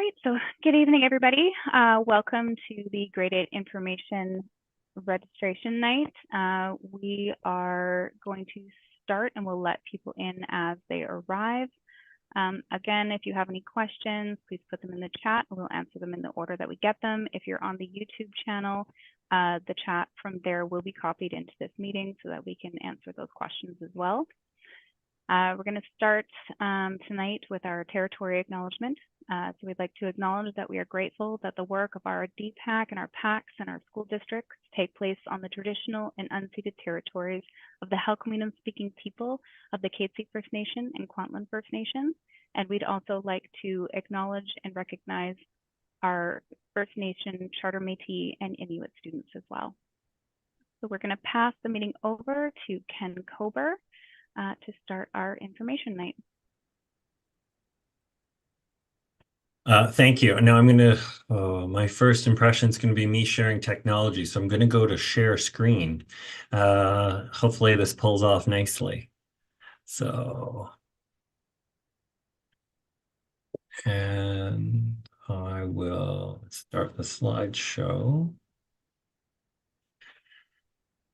right, so good evening, everybody. Welcome to the Grade 8 Information Registration Night. We are going to start and we'll let people in as they arrive. Again, if you have any questions, please put them in the chat and we'll answer them in the order that we get them. If you're on the YouTube channel, the chat from there will be copied into this meeting so that we can answer those questions as well. We're going to start tonight with our territory acknowledgement. So we'd like to acknowledge that we are grateful that the work of our DPAC and our PACs and our school districts take place on the traditional and unceded territories of the Halkoominam speaking people of the Katzie First Nation and Kwantlen First Nation. And we'd also like to acknowledge and recognize our First Nation, Charter Métis, and Inuit students as well. So we're going to pass the meeting over to Ken Kober to start our information night. Thank you. Now I'm going to, my first impression is going to be me sharing technology. So I'm going to go to share screen. Hopefully this pulls off nicely. So, and I will start the slideshow.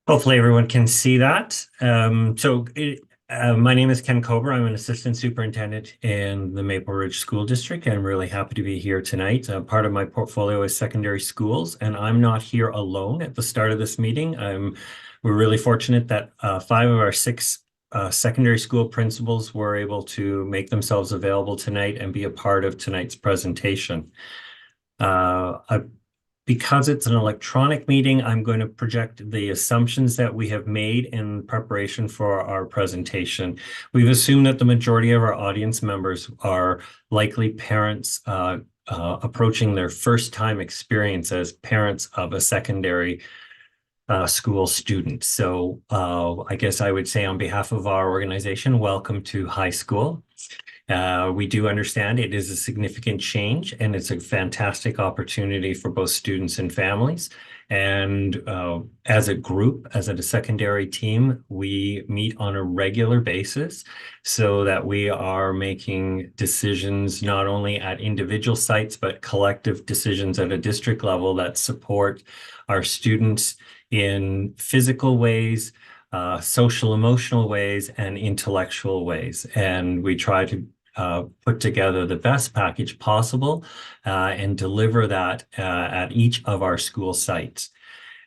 Hopefully everyone can see that. My name is Ken Kober. I'm an assistant superintendent in the Maple Ridge School District. I'm really happy to be here tonight. Part of my portfolio is secondary schools, and I'm not here alone at the start of this meeting. We're really fortunate that 5 of our 6 secondary school principals were able to make themselves available tonight and be a part of tonight's presentation. Because it's an electronic meeting, I'm going to project the assumptions that we have made in preparation for our presentation. We've assumed that the majority of our audience members are likely parents approaching their first time experience as parents of a secondary school student. So I guess I would say on behalf of our organization, welcome to high school. We do understand it is a significant change and it's a fantastic opportunity for both students and families. And as a group, as a secondary team, we meet on a regular basis so that we are making decisions not only at individual sites, but collective decisions at a district level that support our students in physical ways, social, emotional ways, and intellectual ways. And we try to put together the best package possible and deliver that at each of our school sites.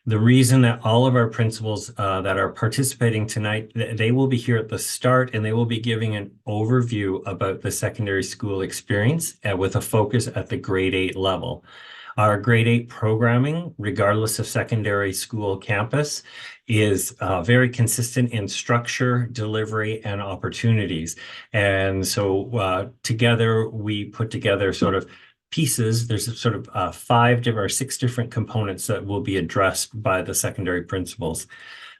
The reason that all of our principals that are participating tonight, they will be here at the start and they will be giving an overview about the secondary school experience with a focus at the grade 8 level. Our grade 8 programming, regardless of secondary school campus, is very consistent in structure, delivery, and opportunities. And so together, we put together sort of pieces. There's sort of 5 or 6 different components that will be addressed by the secondary principals.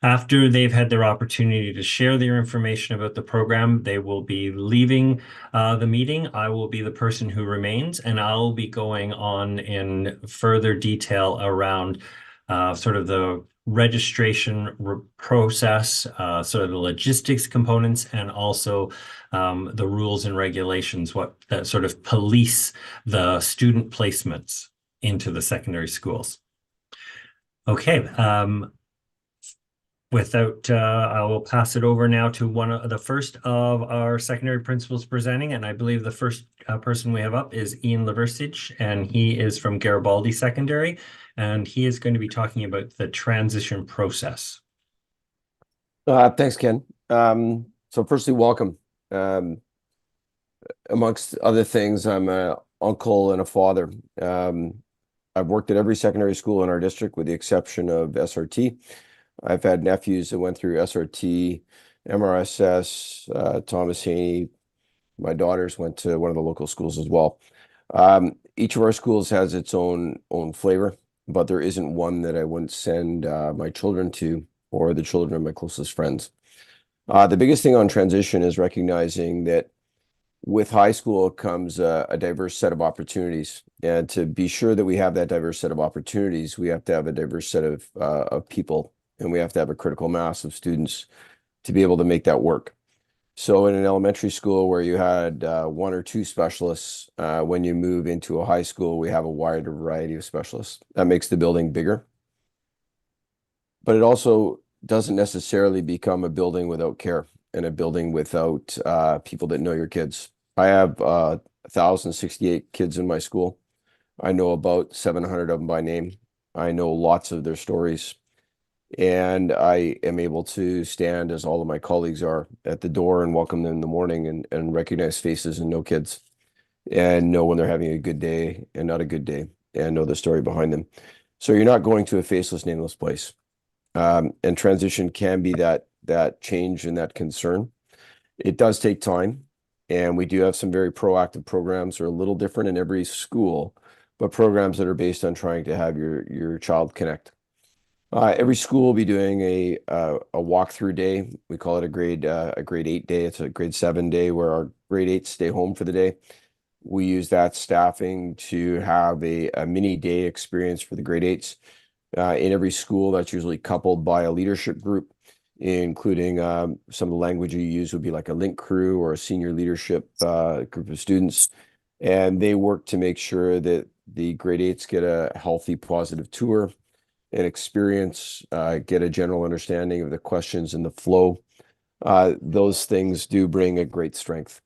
After they've had their opportunity to share their information about the program, they will be leaving the meeting. I will be the person who remains, and I'll be going on in further detail around sort of the registration process, sort of the logistics components, and also the rules and regulations, that sort of police the student placements into the secondary schools. Okay. I will pass it over now to one of the first of our secondary principals presenting, and I believe the first person we have up is Ian Leversige, and he is from Garibaldi Secondary, and he is going to be talking about the transition process. Thanks, Ken. So firstly, welcome. Amongst other things, I'm an uncle and a father. I've worked at every secondary school in our district with the exception of SRT. I've had nephews that went through SRT, MRSS, Thomas Haney. My daughters went to one of the local schools as well. Each of our schools has its own flavor, but there isn't one that I wouldn't send my children to or the children of my closest friends. The biggest thing on transition is recognizing that with high school comes a diverse set of opportunities. And to be sure that we have that diverse set of opportunities, we have to have a diverse set of people, and we have to have a critical mass of students to be able to make that work. So in an elementary school where you had one or two specialists, when you move into a high school, we have a wider variety of specialists. That makes the building bigger. But it also doesn't necessarily become a building without care and a building without people that know your kids. I have 1,068 kids in my school. I know about 700 of them by name. I know lots of their stories. And I am able to stand, as all of my colleagues are, at the door and welcome them in the morning and recognize faces and know kids and know when they're having a good day and not a good day and know the story behind them. So you're not going to a faceless, nameless place. And transition can be that change and that concern. It does take time, and we do have some very proactive programs that are a little different in every school, but programs that are based on trying to have your child connect. Every school will be doing a walkthrough day. We call it a grade 8 day. It's a grade 7 day where our grade 8s stay home for the day. We use that staffing to have a mini day experience for the grade 8s. In every school, that's usually coupled by a leadership group, including some of the language you use would be like a link crew or a senior leadership group of students. And they work to make sure that the grade 8s get a healthy, positive tour and experience, get a general understanding of the questions and the flow. Those things do bring a great strength.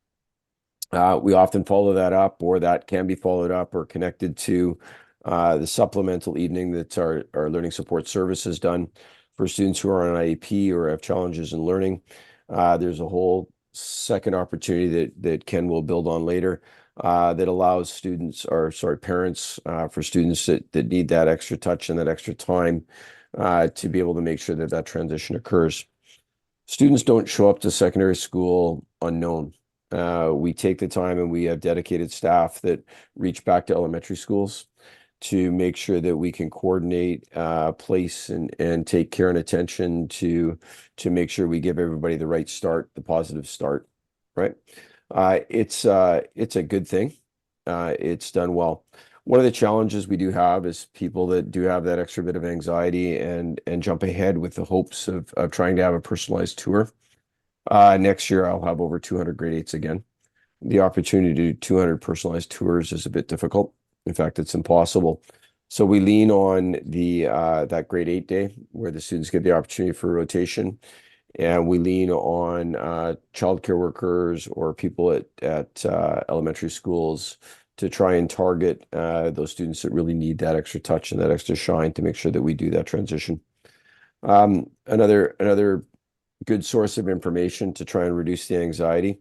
We often follow that up, or that can be followed up or connected to the supplemental evening that our learning support service has done for students who are on IEP or have challenges in learning. There's a whole second opportunity that Ken will build on later that allows students, or sorry, parents for students that need that extra touch and that extra time to be able to make sure that that transition occurs. Students don't show up to secondary school unknown. We take the time and we have dedicated staff that reach back to elementary schools to make sure that we can coordinate, place and take care and attention to make sure we give everybody the right start, the positive start, right? It's a good thing. It's done well. One of the challenges we do have is people that do have that extra bit of anxiety and jump ahead with the hopes of trying to have a personalized tour. Next year, I'll have over 200 grade 8s again. The opportunity to do 200 personalized tours is a bit difficult. In fact, it's impossible. So we lean on that grade 8 day where the students get the opportunity for rotation. And we lean on childcare workers or people at elementary schools to try and target those students that really need that extra touch and that extra shine to make sure that we do that transition. Another good source of information to try and reduce the anxiety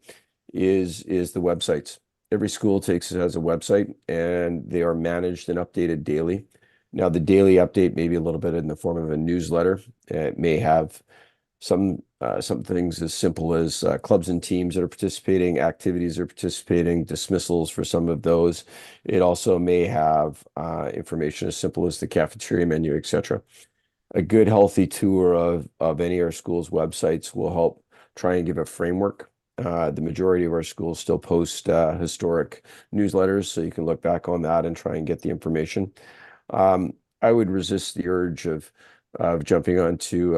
is the websites. Every school has a website, and they are managed and updated daily. Now, the daily update may be a little bit in the form of a newsletter. It may have some things as simple as clubs and teams that are participating, activities that are participating, dismissals for some of those. It also may have information as simple as the cafeteria menu, etc. A good healthy tour of any of our schools' websites will help try and give a framework. The majority of our schools still post historic newsletters, so you can look back on that and try and get the information. I would resist the urge of jumping onto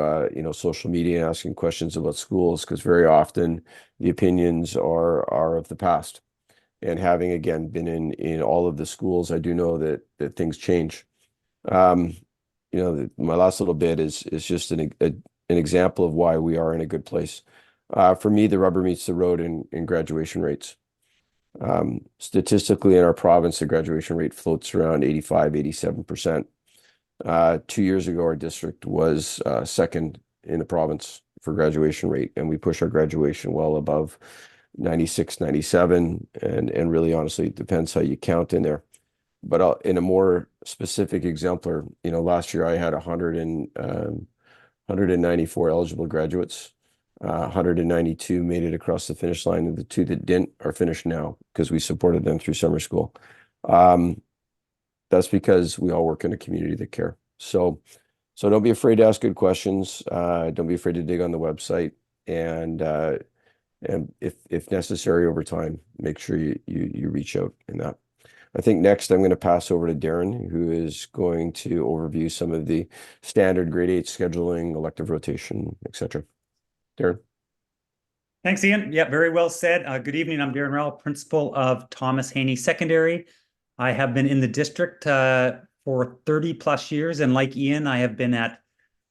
social media and asking questions about schools, because very often the opinions are of the past. And having again been in all of the schools, I do know that things change. My last little bit is just an example of why we are in a good place. For me, the rubber meets the road in graduation rates. Statistically, in our province, the graduation rate floats around 85, 87%. 2 years ago, our district was second in the province for graduation rate, and we push our graduation well above 96, 97, and really honestly, it depends how you count in there. But in a more specific exemplar, last year I had 194 eligible graduates. 192 made it across the finish line, and the 2 that didn't are finished now because we supported them through summer school. That's because we all work in a community that care. So don't be afraid to ask good questions. Don't be afraid to dig on the website, and if necessary over time, make sure you reach out in that. I think next I'm going to pass over to Darren, who is going to overview some of the standard grade 8 scheduling, elective rotation, etc. Darren. Thanks, Ian. Yeah, very well said. Good evening. I'm Darren Rowell, principal of Thomas Haney Secondary. I have been in the district for 30 plus years, and like Ian, I have been at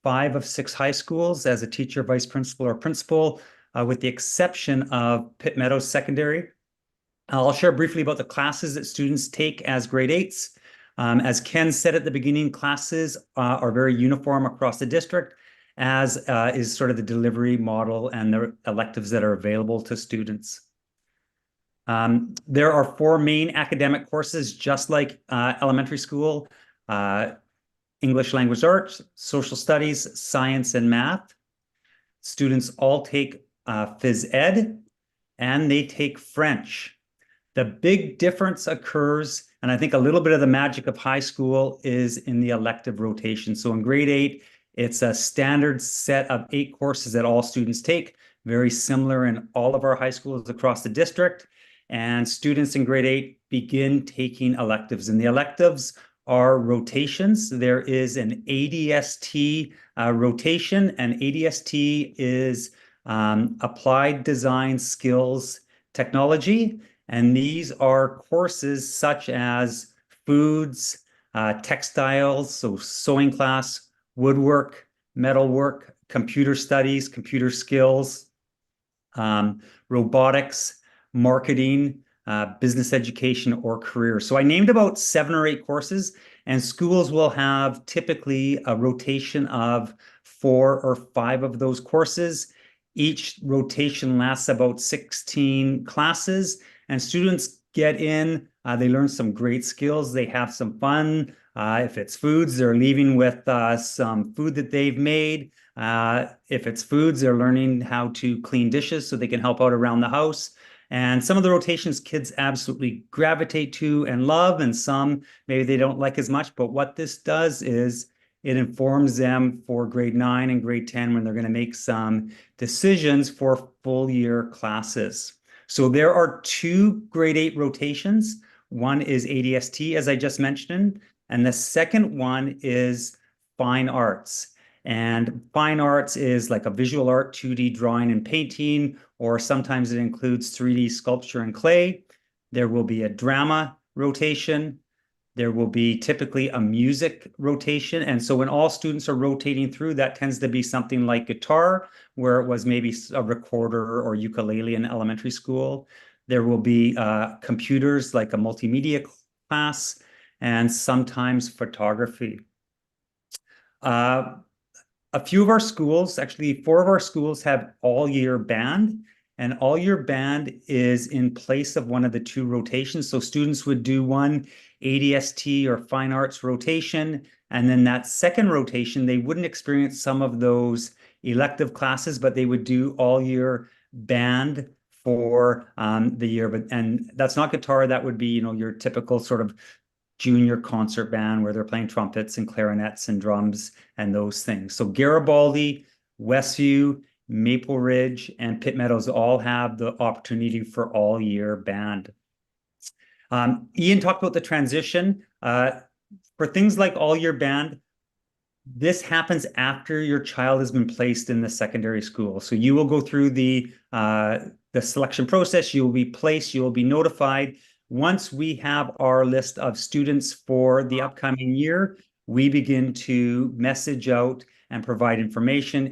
5 of 6 high schools as a teacher, vice principal, or principal, with the exception of Pitt Meadows Secondary. I'll share briefly about the classes that students take as grade 8s. As Ken said at the beginning, classes are very uniform across the district, as is sort of the delivery model and the electives that are available to students. There are 4 main academic courses, just like elementary school: English Language Arts, Social Studies, Science, and Math. Students all take Phys Ed, and they take French. The big difference occurs, and I think a little bit of the magic of high school is in the elective rotation. So in grade 8, it's a standard set of 8 courses that all students take, very similar in all of our high schools across the district. And students in grade 8 begin taking electives, and the electives are rotations. There is an ADST rotation, and ADST is Applied Design Skills Technology. And these are courses such as foods, textiles, so sewing class, woodwork, metalwork, computer studies, computer skills, robotics, marketing, business education, or career. So I named about 7 or 8 courses, and schools will have typically a rotation of 4 or 5 of those courses. Each rotation lasts about 16 classes, and students get in, they learn some great skills, they have some fun. If it's foods, they're leaving with some food that they've made. If it's foods, they're learning how to clean dishes so they can help out around the house. And some of the rotations kids absolutely gravitate to and love, and some maybe they don't like as much. But what this does is it informs them for grade 9 and grade 10 when they're going to make some decisions for full year classes. So there are 2 grade 8 rotations. One is ADST, as I just mentioned, and the second one is fine arts. And fine arts is like a visual art, 2D drawing and painting, or sometimes it includes 3D sculpture and clay. There will be a drama rotation. There will be typically a music rotation. And so when all students are rotating through, that tends to be something like guitar, where it was maybe a recorder or ukulele in elementary school. There will be computers, like a multimedia class, and sometimes photography. A few of our schools, actually 4 of our schools, have all-year band, and all-year band is in place of one of the 2 rotations. So students would do one ADST or fine arts rotation, and then that second rotation, they wouldn't experience some of those elective classes, but they would do all-year band for the year. And that's not guitar, that would be, your typical sort of junior concert band where they're playing trumpets and clarinets and drums and those things. So Garibaldi, Westview, Maple Ridge, and Pitt Meadows all have the opportunity for all-year band. Ian talked about the transition. For things like all-year band, this happens after your child has been placed in the secondary school. So you will go through the selection process, you will be placed, you will be notified. Once we have our list of students for the upcoming year, we begin to message out and provide information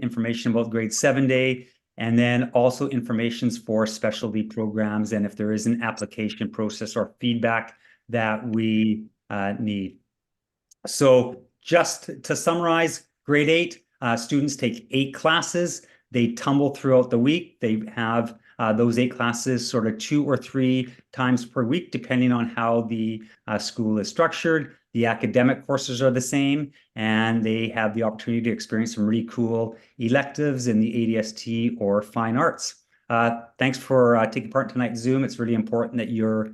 about grade 7 day, and then also information for specialty programs, and if there is an application process or feedback that we need. So just to summarize, grade 8, students take 8 classes. They tumble throughout the week. They have those 8 classes sort of 2 or 3 times per week, depending on how the school is structured. The academic courses are the same, and they have the opportunity to experience some really cool electives in the ADST or fine arts. Thanks for taking part in tonight's Zoom. It's really important that you're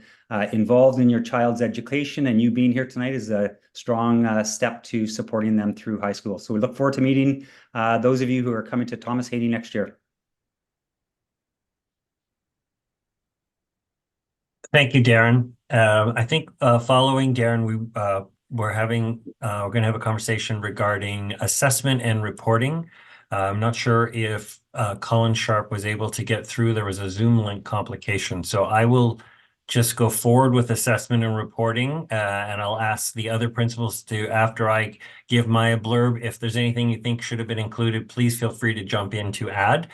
involved in your child's education, and you being here tonight is a strong step to supporting them through high school. So we look forward to meeting those of you who are coming to Thomas Haney next year. Thank you, Darren. I think following Darren, we're going to have a conversation regarding assessment and reporting. I'm not sure if Colin Sharp was able to get through. There was a Zoom link complication. So I will just go forward with assessment and reporting, and I'll ask the other principals to, after I give my blurb, if there's anything you think should have been included, please feel free to jump in to add.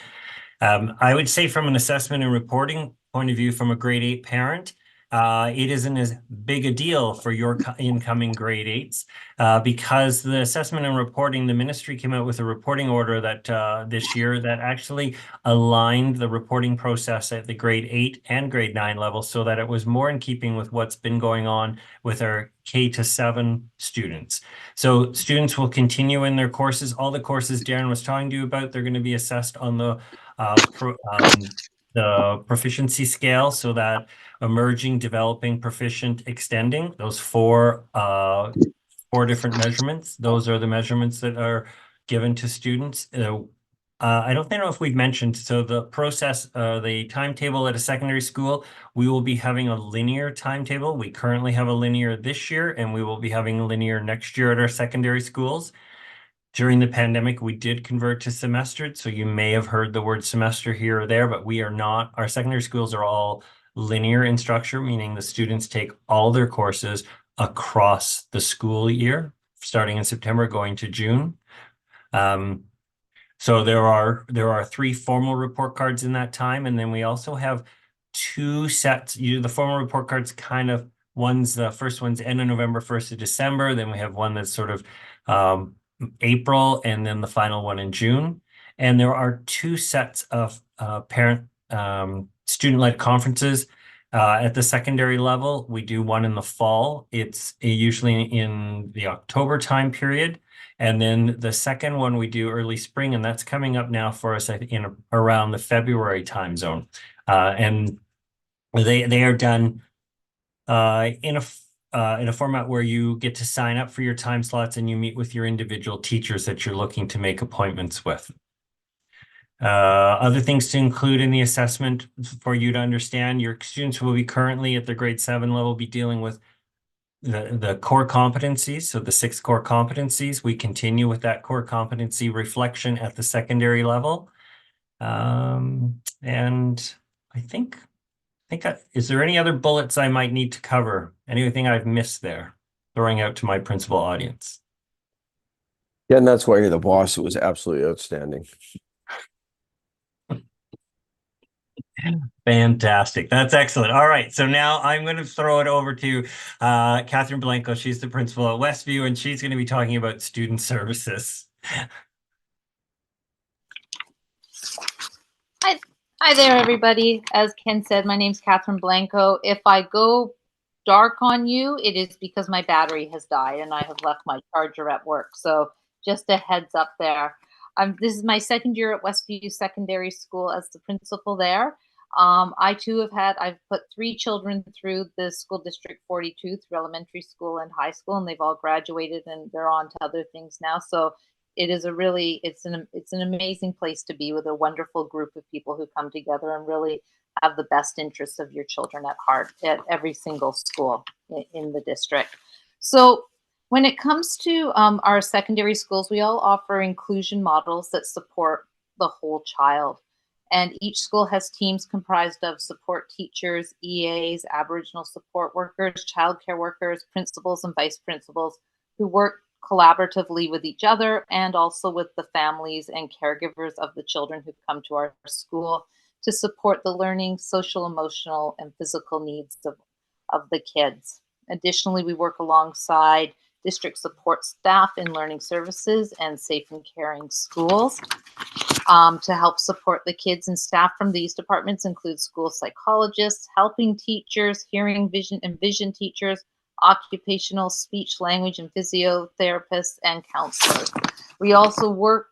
I would say from an assessment and reporting point of view, from a grade 8 parent, it isn't as big a deal for your incoming grade 8s because the assessment and reporting, the ministry came out with a reporting order that this year that actually aligned the reporting process at the grade 8 and grade 9 level so that it was more in keeping with what's been going on with our K-7 students. So students will continue in their courses. All the courses Darren was talking to you about, they're going to be assessed on the proficiency scale, so that emerging, developing, proficient, extending, those four different measurements. Those are the measurements that are given to students. I don't know if we've mentioned, so the process, the timetable at a secondary school, we will be having a linear timetable. We currently have a linear this year, and we will be having a linear next year at our secondary schools. During the pandemic, we did convert to semestered, so you may have heard the word semester here or there, but we are not. Our secondary schools are all linear in structure, meaning the students take all their courses across the school year, starting in September, going to June. So there are 3 formal report cards in that time, and then we also have 2 sets. The formal report cards kind of the first one's end of November, 1st of December. Then we have one that's sort of April, and then the final one in June. And there are 2 sets of parent student-led conferences at the secondary level. We do one in the fall. It's usually in the October time period. And then the second one we do early spring, and that's coming up now for us in around the February time zone. And they are done in a format where you get to sign up for your time slots and you meet with your individual teachers that you're looking to make appointments with. Other things to include in the assessment for you to understand, your students will be currently at the grade 7 level be dealing with the core competencies. So the 6 core competencies, we continue with that core competency reflection at the secondary level. And I think, is there any other bullets I might need to cover? Anything I've missed there? Throwing out to my principal audience. Yeah, and that's why you're the boss. It was absolutely outstanding. Fantastic. That's excellent. All right. So now I'm going to throw it over to Catherine Blanco. She's the principal at Westview, and she's going to be talking about student services. Hi there, everybody. As Ken said, my name's Catherine Blanco. If I go dark on you, it is because my battery has died and I have left my charger at work. So just a heads up there. This is my second year at Westview Secondary School as the principal there. I too I've put 3 children through the school district 42 through elementary school and high school, and they've all graduated and they're on to other things now. So it is it's an amazing place to be, with a wonderful group of people who come together and really have the best interests of your children at heart at every single school in the district. So when it comes to our secondary schools, we all offer inclusion models that support the whole child. And each school has teams comprised of support teachers, EAs, Aboriginal support workers, childcare workers, principals, and vice principals who work collaboratively with each other and also with the families and caregivers of the children who come to our school to support the learning, social, emotional, and physical needs of the kids. Additionally, we work alongside district support staff in learning services and safe and caring schools to help support the kids, and staff from these departments include school psychologists, helping teachers, hearing, vision, and vision teachers, occupational, speech, language, and physiotherapists, and counselors. We also work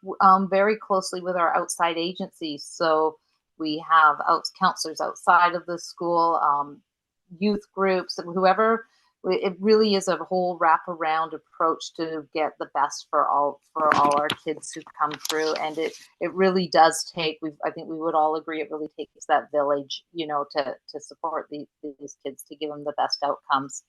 very closely with our outside agencies. So we have counselors outside of the school, youth groups, whoever. It really is a whole wraparound approach to get the best for all our kids who come through, and it really does take. I think we would all agree it really takes that village, to support these kids to give them the best outcomes.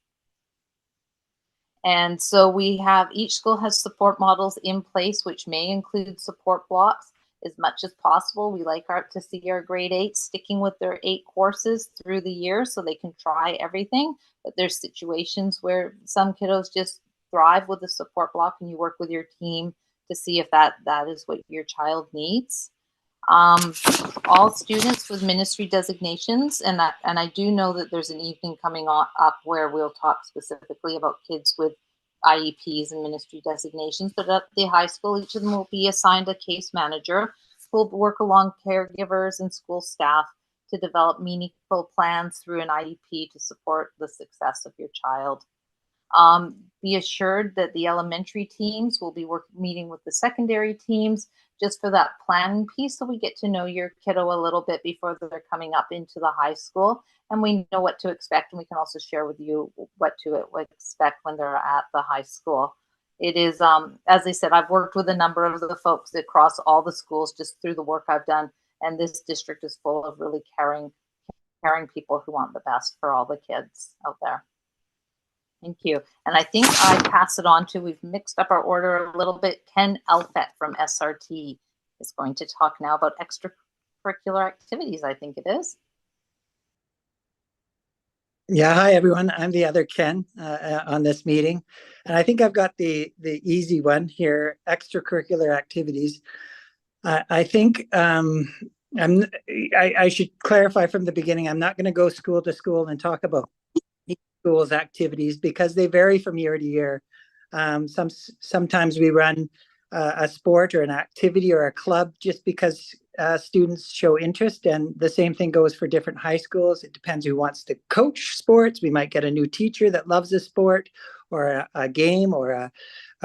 And so each school has support models in place, which may include support blocks as much as possible. We like to see our grade 8 sticking with their 8 courses through the year so they can try everything. But there's situations where some kiddos just thrive with the support block, and you work with your team to see if that is what your child needs. All students with ministry designations, and I do know that there's an evening coming up where we'll talk specifically about kids with IEPs and ministry designations, but at the high school, each of them will be assigned a case manager who will work along caregivers and school staff to develop meaningful plans through an IEP to support the success of your child. Be assured that the elementary teams will be meeting with the secondary teams just for that planning piece, so we get to know your kiddo a little bit before they're coming up into the high school, and we know what to expect, and we can also share with you what to expect when they're at the high school. It is, as I said, I've worked with a number of the folks across all the schools just through the work I've done, and this district is full of really caring people who want the best for all the kids out there. Thank you. And I think I pass it on to, we've mixed up our order a little bit. Ken Elfett from SRT is going to talk now about extracurricular activities, I think it is. Yeah, hi everyone. I'm the other Ken on this meeting, and I think I've got the easy one here: extracurricular activities. I think I should clarify from the beginning. I'm not going to go school to school and talk about schools activities because they vary from year to year. Sometimes we run a sport or an activity or a club just because students show interest, and the same thing goes for different high schools. It depends who wants to coach sports. We might get a new teacher that loves a sport or a game or a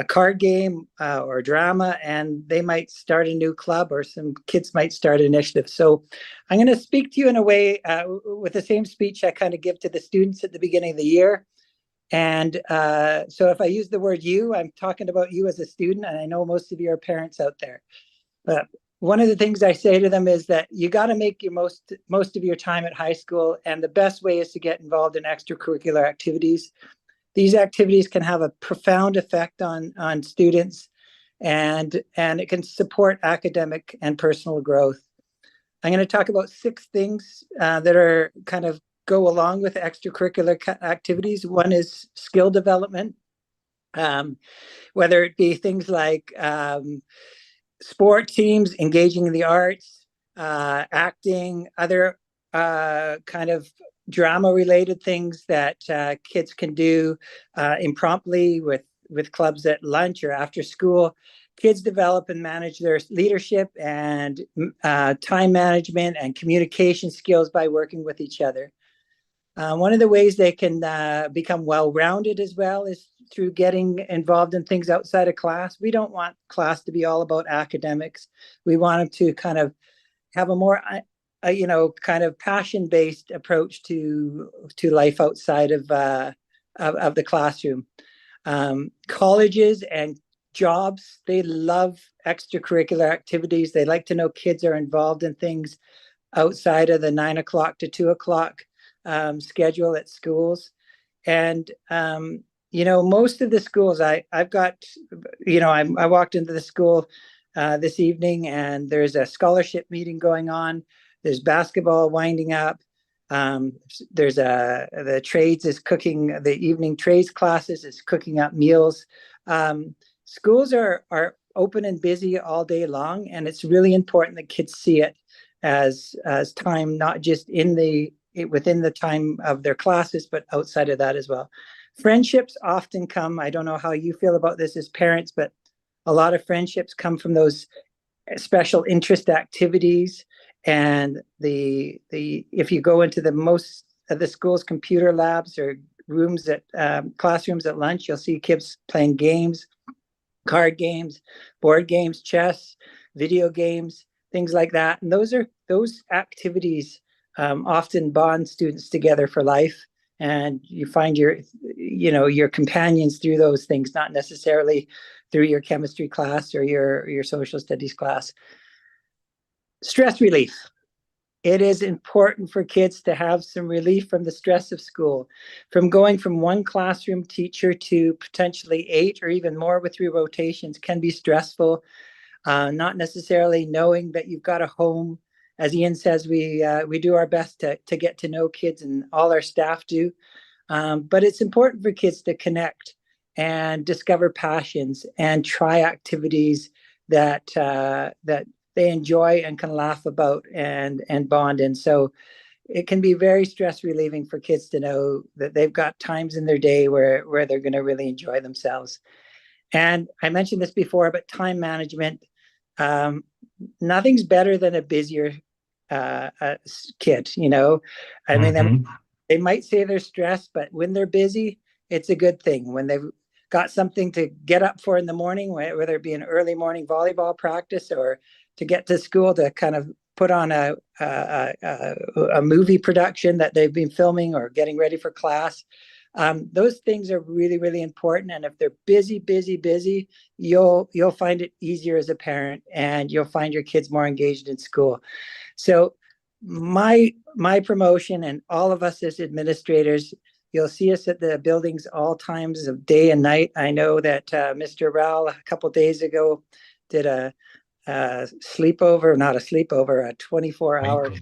card game or drama, and they might start a new club, or some kids might start an initiative. So I'm going to speak to you in a way with the same speech I kind of give to the students at the beginning of the year. And so if I use the word you, I'm talking about you as a student, and I know most of you are parents out there. But one of the things I say to them is that you got to make your most of your time at high school, and the best way is to get involved in extracurricular activities. These activities can have a profound effect on students, and it can support academic and personal growth. I'm going to talk about 6 things that are kind of go along with extracurricular activities. One is skill development, whether it be things like sport teams, engaging in the arts, acting, other kind of drama-related things that kids can do impromptu with clubs at lunch or after school. Kids develop and manage their leadership and time management and communication skills by working with each other. One of the ways they can become well-rounded as well is through getting involved in things outside of class. We don't want class to be all about academics. We want them to kind of have a more, kind of passion-based approach to life outside of the classroom. Colleges and jobs, they love extracurricular activities. They like to know kids are involved in things outside of the 9 o'clock to 2 o'clock schedule at schools. And most of the schools I've got, I walked into the school this evening, and there's a scholarship meeting going on. There's basketball winding up. There's the trades is cooking, the evening trades classes is cooking up meals. Schools are open and busy all day long, and it's really important that kids see it as time, not just within the time of their classes, but outside of that as well. Friendships often come, I don't know how you feel about this as parents, but a lot of friendships come from those special interest activities. And if you go into the most of the school's computer labs or rooms at classrooms at lunch, you'll see kids playing games, card games, board games, chess, video games, things like that. And those activities often bond students together for life, and you find your companions through those things, not necessarily through your chemistry class or your social studies class. Stress relief. it is important for kids to have some relief from the stress of school, from going from one classroom teacher to potentially 8 or even more with 3 rotations can be stressful. Not necessarily knowing that you've got a home. As Ian says, we do our best to get to know kids, and all our staff do. But it's important for kids to connect and discover passions and try activities that that they enjoy and can laugh about and bond. And so it can be very stress relieving for kids to know that they've got times in their day where they're going to really enjoy themselves. And I mentioned this before, but time management, nothing's better than a busier kid, you know. I mean, they might say they're stressed, but when they're busy, it's a good thing. When they've got something to get up for in the morning, whether it be an early morning volleyball practice or to get to school to kind of put on a movie production that they've been filming or getting ready for class. Those things are really, really important. And if they're busy, you'll find it easier as a parent, and you'll find your kids more engaged in school. So my promotion, and all of us as administrators, you'll see us at the buildings all times of day and night. I know that Mr. Rowell a couple of days ago did a sleepover, not a sleepover, a 24-hour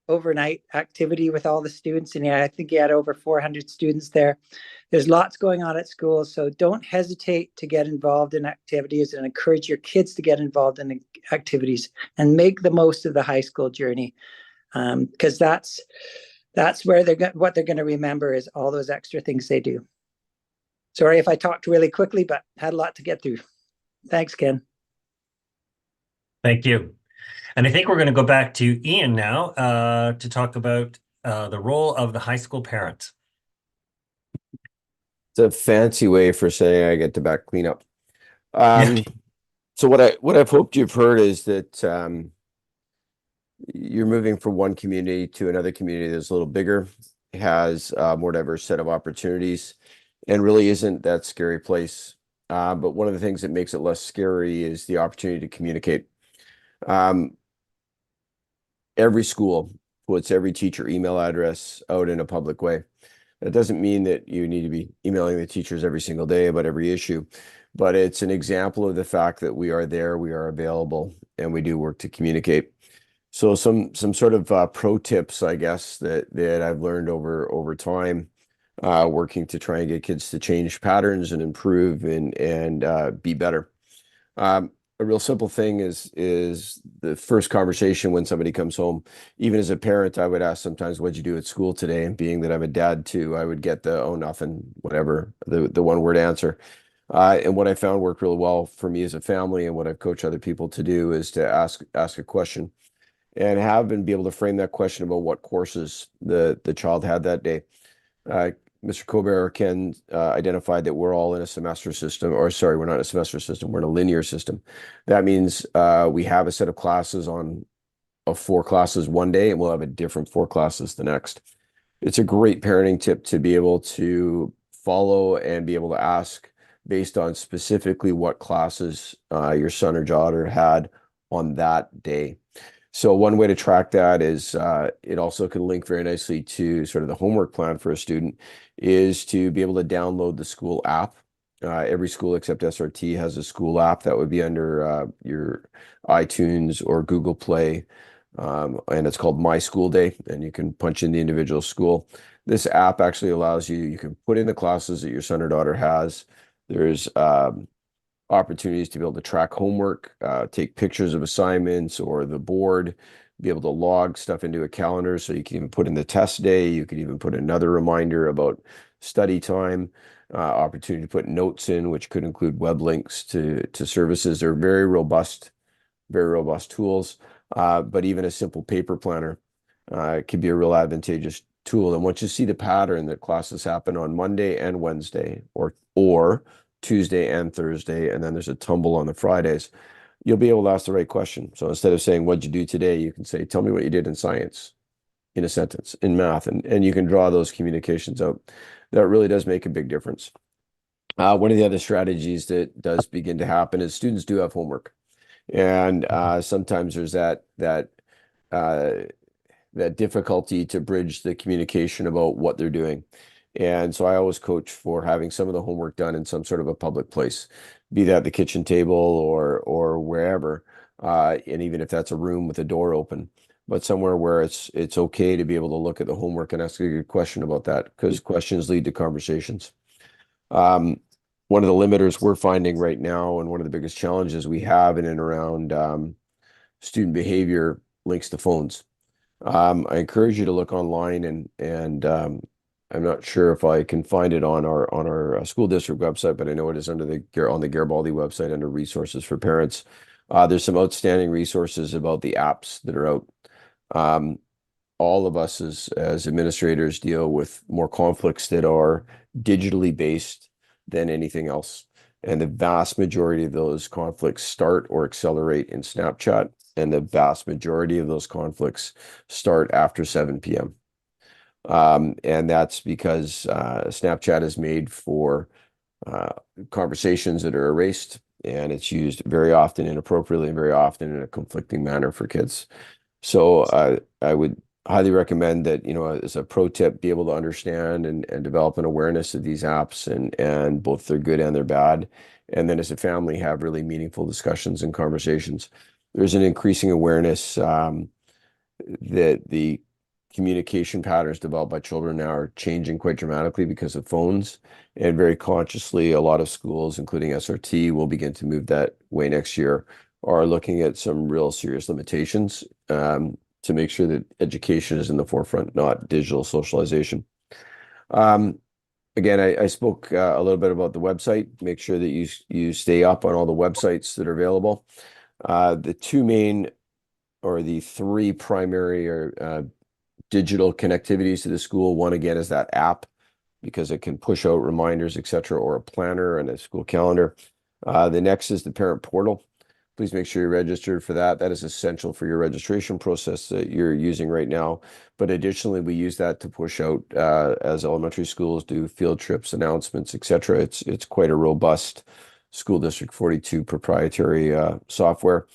overnight activity with all the students. And I think he had over 400 students there. There's lots going on at school, so don't hesitate to get involved in activities, and encourage your kids to get involved in activities and make the most of the high school journey. Because that's where what they're going to remember is all those extra things they do. Sorry if I talked really quickly, but had a lot to get through. Thanks, Ken. Thank you. And I think we're going to go back to Ian now to talk about the role of the high school parent. It's a fancy way for saying I get to back cleanup. Yeah. So what I've hoped you've heard is that you're moving from one community to another community that's a little bigger, has a more diverse set of opportunities, and really isn't that scary place. But one of the things that makes it less scary is the opportunity to communicate. Every school puts every teacher email address out in a public way. That doesn't mean that you need to be emailing the teachers every single day about every issue, but it's an example of the fact that we are there, we are available, and we do work to communicate. So some sort of pro tips, I guess, that I've learned over time, working to try and get kids to change patterns and improve and be better. A real simple thing is the first conversation when somebody comes home. Even as a parent, I would ask sometimes, "What'd you do at school today?" And being that I'm a dad too, I would get the "oh, nothing," whatever, the one word answer. And what I found worked really well for me as a family, and what I've coached other people to do, is to ask a question, and be able to frame that question about what courses the child had that day. Mr. Colbert, Ken identified that we're all in a semester system, or sorry, we're not in a semester system, we're in a linear system. That means we have a set of classes of 4 classes one day, and we'll have a different 4 classes the next. It's a great parenting tip to be able to follow and be able to ask based on specifically what classes your son or daughter had on that day. So one way to track that is it also can link very nicely to sort of the homework plan for a student, is to be able to download the school app. Every school except SRT has a school app that would be under your iTunes or Google Play, and it's called My School Day, and you can punch in the individual school. This app actually allows you can put in the classes that your son or daughter has. There's opportunities to be able to track homework, take pictures of assignments or the board, be able to log stuff into a calendar, so you can even put in the test day. You could even put another reminder about study time, opportunity to put notes in, which could include web links to services. They're very robust tools, but even a simple paper planner can be a real advantageous tool. And once you see the pattern that classes happen on Monday and Wednesday, or Tuesday and Thursday, and then there's a tumble on the Fridays, you'll be able to ask the right question. So instead of saying, "What'd you do today?" you can say, "Tell me what you did in science," in a sentence, in math, and you can draw those communications out. That really does make a big difference. One of the other strategies that does begin to happen is students do have homework. And sometimes there's that that difficulty to bridge the communication about what they're doing. And so I always coach for having some of the homework done in some sort of a public place, be that the kitchen table or wherever, and even if that's a room with a door open, but somewhere where it's okay to be able to look at the homework and ask a good question about that, because questions lead to conversations. One of the limiters we're finding right now, and one of the biggest challenges we have in and around student behavior links to phones. I encourage you to look online, and I'm not sure if I can find it on our school district website, but I know it is under on the Garibaldi website under resources for parents. There's some outstanding resources about the apps that are out. All of us as administrators deal with more conflicts that are digitally based than anything else. And the vast majority of those conflicts start or accelerate in Snapchat, and the vast majority of those conflicts start after 7 p.m. And that's because Snapchat is made for conversations that are erased, and it's used very often inappropriately and very often in a conflicting manner for kids. So I would highly recommend that, as a pro tip, be able to understand and develop an awareness of these apps and both their good and their bad. And then as a family, have really meaningful discussions and conversations. There's an increasing awareness that the communication patterns developed by children now are changing quite dramatically because of phones. And very consciously, a lot of schools, including SRT, will begin to move that way next year, are looking at some real serious limitations to make sure that education is in the forefront, not digital socialization. Again, I spoke a little bit about the website. Make sure that you stay up on all the websites that are available. The two main, or the three primary digital connectivities to the school. One, again, is that app, because it can push out reminders, etc., or a planner and a school calendar. The next is the parent portal. Please make sure you're registered for that. That is essential for your registration process that you're using right now. But additionally, we use that to push out, as elementary schools do, field trips, announcements, etc. It's quite a robust School District 42 proprietary software.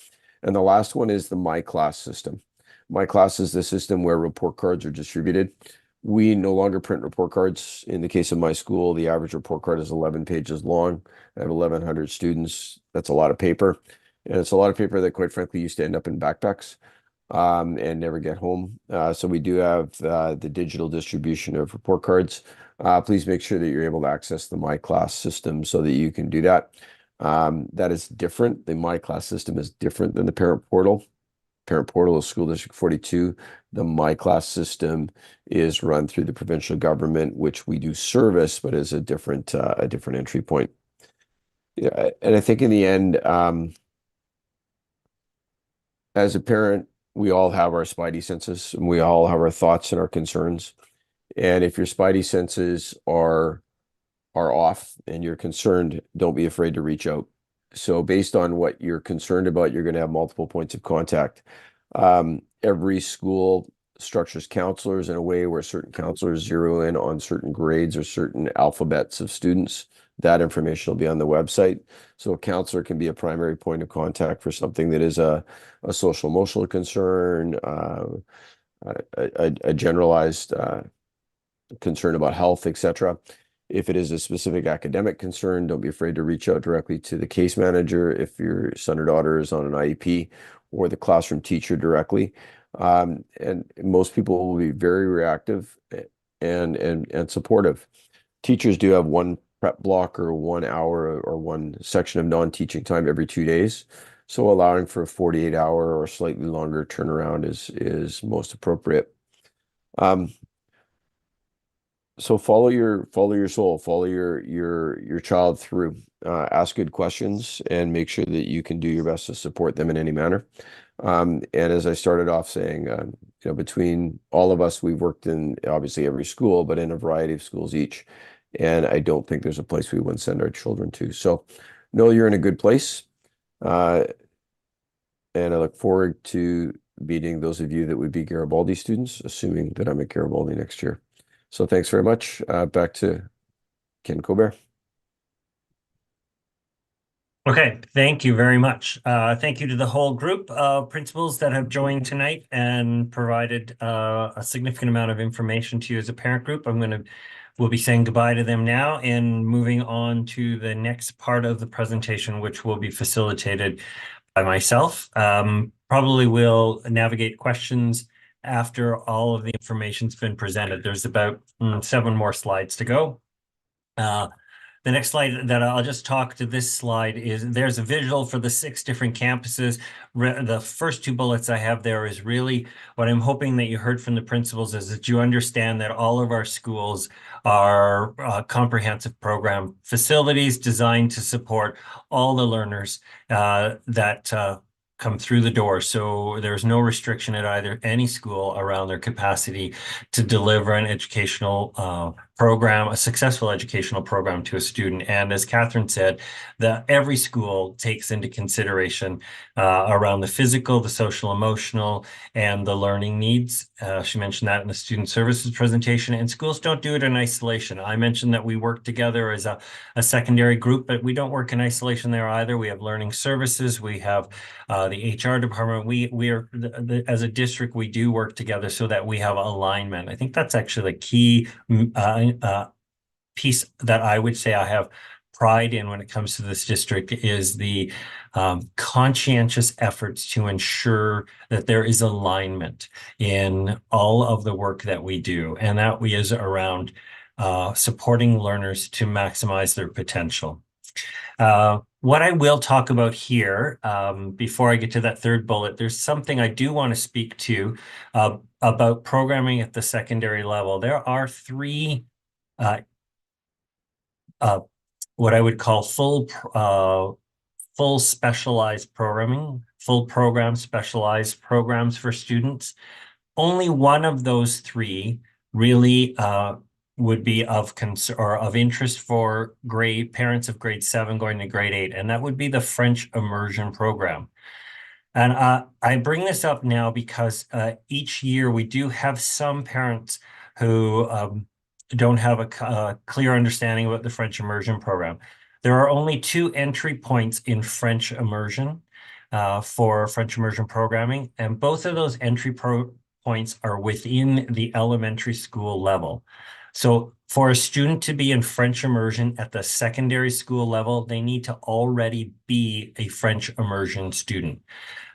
And the last one is the MyClass system. MyClass is the system where report cards are distributed. We no longer print report cards. In the case of my school, the average report card is 11 pages long. I have 1,100 students. That's a lot of paper. And it's a lot of paper that, quite frankly, used to end up in backpacks and never get home. So we do have the digital distribution of report cards. Please make sure that you're able to access the MyClass system so that you can do that. That is different. The MyClass system is different than the parent portal. Parent portal is School District 42. The MyClass system is run through the provincial government, which we do service, but is a different entry point. Yeah, and I think in the end, as a parent, we all have our spidey senses, and we all have our thoughts and our concerns. And if your spidey senses are off and you're concerned, don't be afraid to reach out. So based on what you're concerned about, you're going to have multiple points of contact. Every school structures counselors in a way where certain counselors zero in on certain grades or certain alphabets of students. That information will be on the website. So a counselor can be a primary point of contact for something that is a social emotional concern, a generalized concern about health, etc. If it is a specific academic concern, don't be afraid to reach out directly to the case manager if your son or daughter is on an IEP, or the classroom teacher directly. And most people will be very reactive and supportive. Teachers do have one prep block or 1 hour or one section of non-teaching time every 2 days. So allowing for a 48-hour or slightly longer turnaround is most appropriate. So follow your soul, follow your child through, ask good questions, and make sure that you can do your best to support them in any manner. And as I started off saying, between all of us, we've worked in obviously every school, but in a variety of schools each. And I don't think there's a place we wouldn't send our children to. So know you're in a good place. And I look forward to meeting those of you that would be Garibaldi students, assuming that I'm at Garibaldi next year. So thanks very much. Back to Ken Colbert. Okay, thank you very much. Thank you to the whole group of principals that have joined tonight and provided a significant amount of information to you as a parent group. We'll be saying goodbye to them now and moving on to the next part of the presentation, which will be facilitated by myself. Probably will navigate questions after all of the information's been presented. There's about 7 more slides to go. The next slide that I'll just talk to this slide is there's a visual for the 6 different campuses. The first 2 bullets I have there is really what I'm hoping that you heard from the principals is that you understand that all of our schools are comprehensive program facilities designed to support all the learners that come through the door. So there's no restriction at either any school around their capacity to deliver an educational program, a successful educational program to a student. And as Catherine said, every school takes into consideration around the physical, the social, emotional, and the learning needs. She mentioned that in the student services presentation, and schools don't do it in isolation. I mentioned that we work together as a secondary group, but we don't work in isolation there either. We have learning services, we have the HR department. We are, as a district, we do work together so that we have alignment. I think that's actually the key piece that I would say I have pride in when it comes to this district is the conscientious efforts to ensure that there is alignment in all of the work that we do, and that is around supporting learners to maximize their potential. What I will talk about here, before I get to that 3rd bullet, there's something I do want to speak to about programming at the secondary level. There are 3 what I would call full specialized programming, full program specialized programs for students. Only one of those 3 really would be of concern or of interest for parents of grade 7 going to grade 8, and that would be the French immersion program. And I bring this up now because each year we do have some parents who don't have a clear understanding about the French immersion program. There are only 2 entry points in French immersion for French immersion programming, and both of those entry points are within the elementary school level. So for a student to be in French immersion at the secondary school level, they need to already be a French immersion student.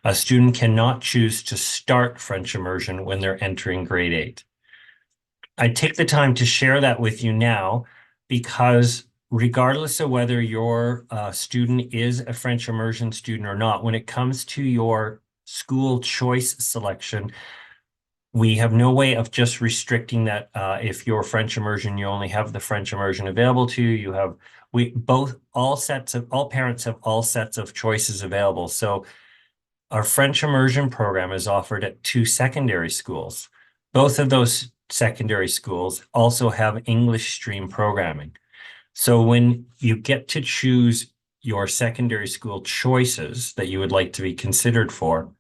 A student cannot choose to start French immersion when they're entering grade 8. I take the time to share that with you now because regardless of whether your student is a French immersion student or not, when it comes to your school choice selection, we have no way of just restricting that. If you're French immersion, you only have the French immersion available to you. You have all parents have all sets of choices available. So our French immersion program is offered at 2 secondary schools. Both of those secondary schools also have English stream programming. So when you get to choose your secondary school choices that you would like to be considered for,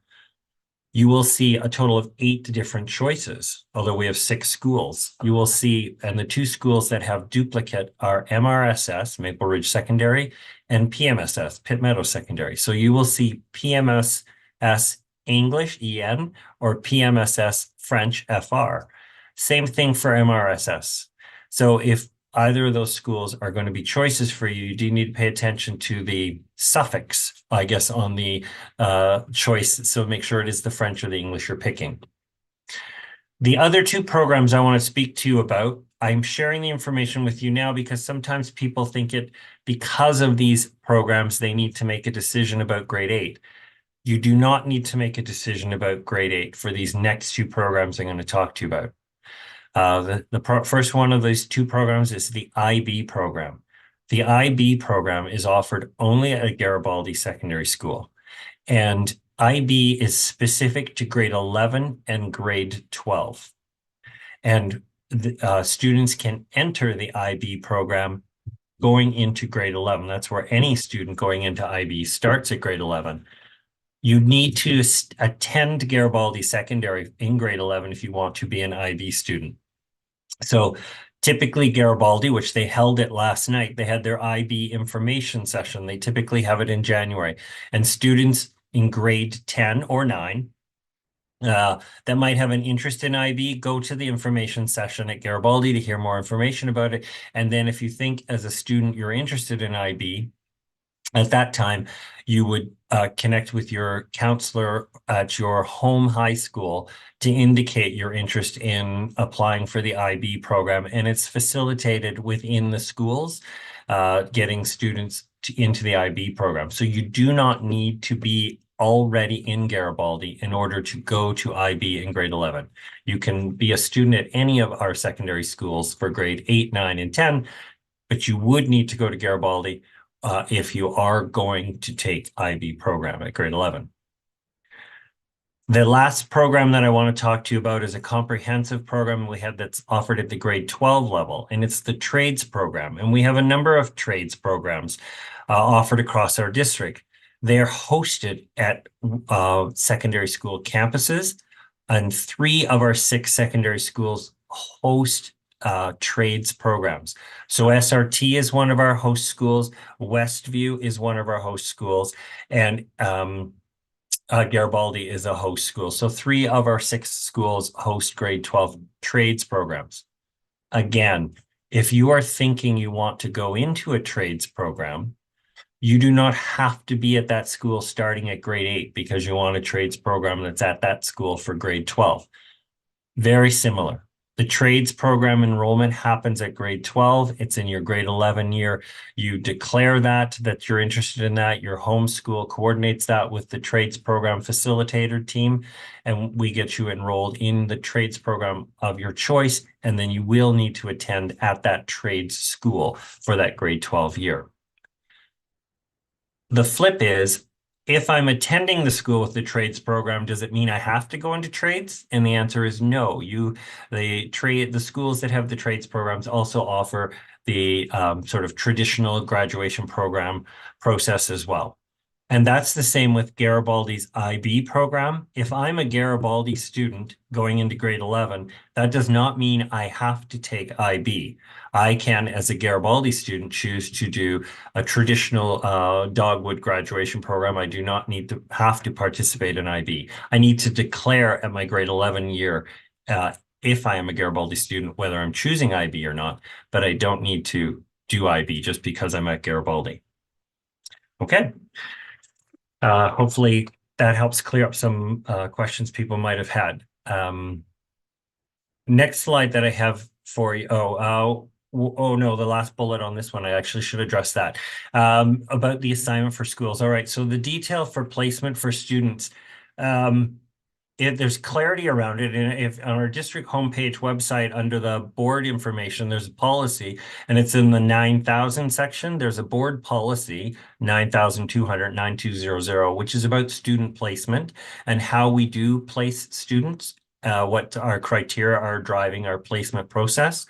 you will see a total of 8 different choices, although we have 6 schools. You will see, and the 2 schools that have duplicate are MRSS, Maple Ridge Secondary, and PMSS, Pitt Meadow Secondary. So you will see PMSS English, EN, or PMSS French, FR. Same thing for MRSS. So if either of those schools are going to be choices for you, you do need to pay attention to the suffix, I guess, on the choice. So make sure it is the French or the English you're picking. The other 2 programs I want to speak to you about, I'm sharing the information with you now because sometimes people think because of these programs, they need to make a decision about grade 8. You do not need to make a decision about grade 8 for these next 2 programs I'm going to talk to you about. The first one of these 2 programs is the IB program. The IB program is offered only at Garibaldi Secondary School, and IB is specific to grade 11 and grade 12. And students can enter the IB program going into grade 11. That's where any student going into IB starts at grade 11. You need to attend Garibaldi Secondary in grade 11 if you want to be an IB student. So Typically Garibaldi, which they held it last night, they had their IB information session. They typically have it in January. And students in grade 10 or 9 that might have an interest in IB, go to the information session at Garibaldi to hear more information about it. And then if you think as a student you're interested in IB, at that time, you would connect with your counselor at your home high school to indicate your interest in applying for the IB program. And it's facilitated within the schools, getting students into the IB program. So you do not need to be already in Garibaldi in order to go to IB in grade 11. You can be a student at any of our secondary schools for grade 8, 9, and 10, but you would need to go to Garibaldi if you are going to take IB program at grade 11. The last program that I want to talk to you about is a comprehensive program we have that's offered at the grade 12 level, and it's the trades program. And we have a number of trades programs offered across our district. They are hosted at secondary school campuses, and 3 of our 6 secondary schools host trades programs. So SRT is one of our host schools, Westview is one of our host schools, and Garibaldi is a host school. So 3 of our 6 schools host grade 12 trades programs. Again, if you are thinking you want to go into a trades program, you do not have to be at that school starting at grade 8 because you want a trades program that's at that school for grade 12. Very similar. The trades program enrollment happens at grade 12. It's in your grade 11 year. You declare that you're interested in that. Your home school coordinates that with the trades program facilitator team, and we get you enrolled in the trades program of your choice, and then you will need to attend at that trades school for that grade 12 year. The flip is, if I'm attending the school with the trades program, does it mean I have to go into trades? And the answer is no. The schools that have the trades programs also offer the sort of traditional graduation program process as well. And that's the same with Garibaldi's IB program. If I'm a Garibaldi student going into grade 11, that does not mean I have to take IB. I can, as a Garibaldi student, choose to do a traditional Dogwood graduation program. I do not need to have to participate in IB. I need to declare at my grade 11 year if I am a Garibaldi student, whether I'm choosing IB or not, but I don't need to do IB just because I'm at Garibaldi. Okay. Hopefully that helps clear up some questions people might have had. Next slide that I have for you. Oh no, the last bullet on this one, I actually should address that. About the assignment for schools. All right, so the detail for placement for students. There's clarity around it, and if on our district homepage website under the board information, there's a policy, and it's in the 9000 section. There's a board policy 9200-9200, which is about student placement and how we do place students, what our criteria are driving our placement process.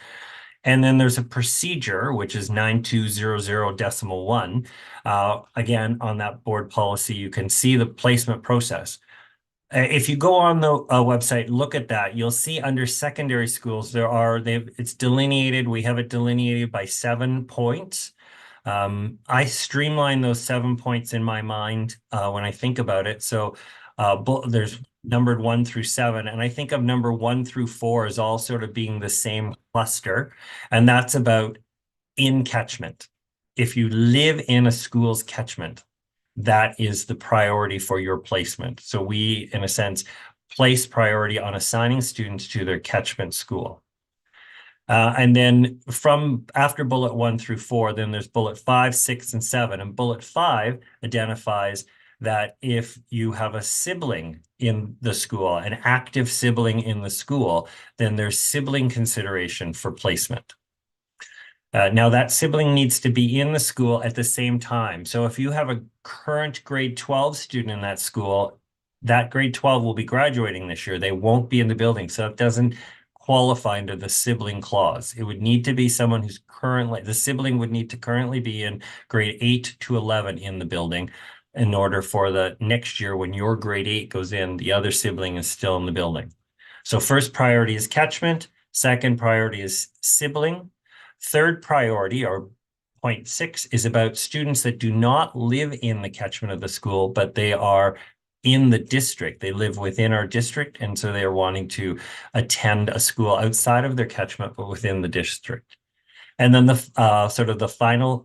And then there's a procedure, which is 9200.1. Again, on that board policy, you can see the placement process. If you go on the website, look at that, you'll see under secondary schools, it's delineated. We have it delineated by 7 points. I streamline those 7 points in my mind when I think about it. So there's numbered 1 through 7, and I think of number 1 through 4 as all sort of being the same cluster, and that's about in catchment. If you live in a school's catchment, that is the priority for your placement. So we, in a sense, place priority on assigning students to their catchment school. And then from after bullet 1 through 4, then there's bullet 5, 6, and 7. And bullet 5 identifies that if you have a sibling in the school, an active sibling in the school, then there's sibling consideration for placement. Now that sibling needs to be in the school at the same time. So if you have a current grade 12 student in that school, that grade 12 will be graduating this year. They won't be in the building. So it doesn't qualify under the sibling clause. It would need to be someone who's the sibling would need to currently be in grade 8 to 11 in the building in order for the next year when your grade 8 goes in, the other sibling is still in the building. So first priority is catchment. Second priority is sibling. Third priority, or point 6, is about students that do not live in the catchment of the school, but they are in the district. They live within our district, and so they are wanting to attend a school outside of their catchment, but within the district. And then the sort of the final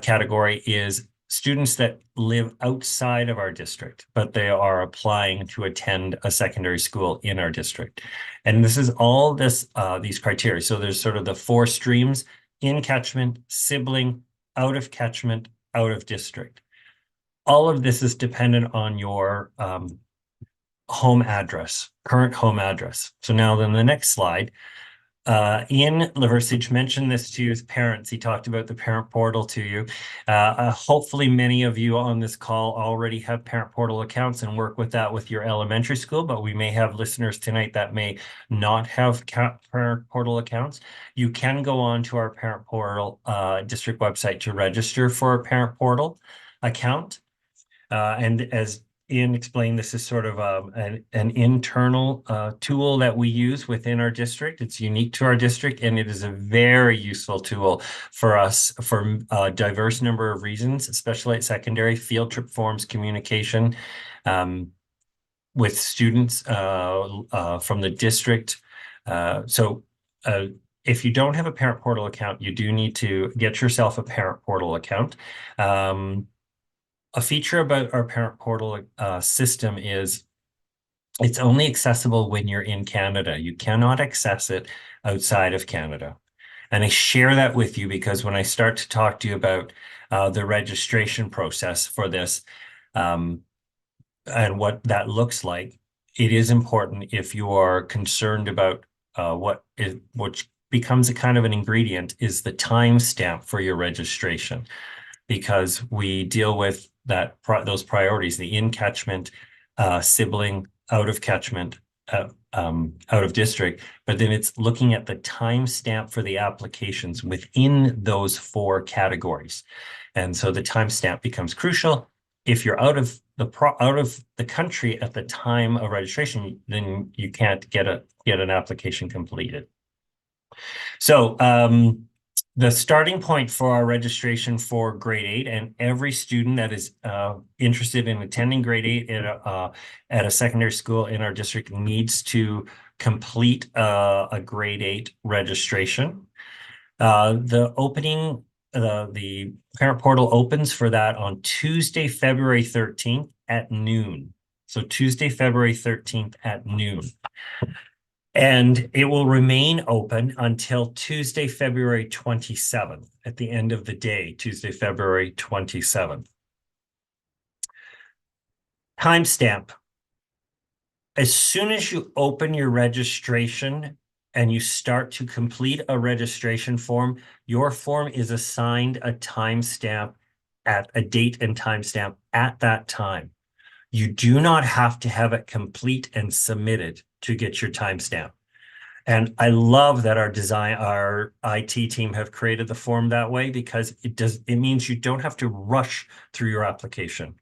category is students that live outside of our district, but they are applying to attend a secondary school in our district. And this is all these criteria. So there's sort of the 4 streams: in catchment, sibling, out of catchment, out of district. All of this is dependent on your home address, current home address. So now then the next slide, Ian Liversidge mentioned this to you as parents. He talked about the parent portal to you. Hopefully many of you on this call already have parent portal accounts and work with that with your elementary school, but we may have listeners tonight that may not have parent portal accounts. You can go on to our parent portal district website to register for a parent portal account. And as Ian explained, this is sort of an internal tool that we use within our district. It's unique to our district, and it is a very useful tool for us for a diverse number of reasons, especially at secondary: field trip forms, communication with students from the district. If you don't have a parent portal account, you do need to get yourself a parent portal account. A feature about our parent portal system is it's only accessible when you're in Canada. You cannot access it outside of Canada. And I share that with you because when I start to talk to you about the registration process for this and what that looks like, it is important if you are concerned about which becomes a kind of an ingredient is the timestamp for your registration, because we deal with those priorities: the in catchment, sibling, out of catchment, out of district. But then it's looking at the timestamp for the applications within those 4 categories, and so the timestamp becomes crucial. If you're out of the country at the time of registration, then you can't get an application completed. So the starting point for our registration for grade 8, and every student that is interested in attending grade 8 at a secondary school in our district needs to complete a grade 8 registration. The parent portal opens for that on Tuesday, February 13th at noon. So Tuesday, February 13th at noon. And it will remain open until Tuesday, February 27th, at the end of the day, Tuesday, February 27th. Timestamp. As soon as you open your registration and you start to complete a registration form, your form is assigned a timestamp at a date and timestamp at that time. You do not have to have it complete and submitted to get your timestamp. And I love that our IT team have created the form that way, because it means you don't have to rush through your application.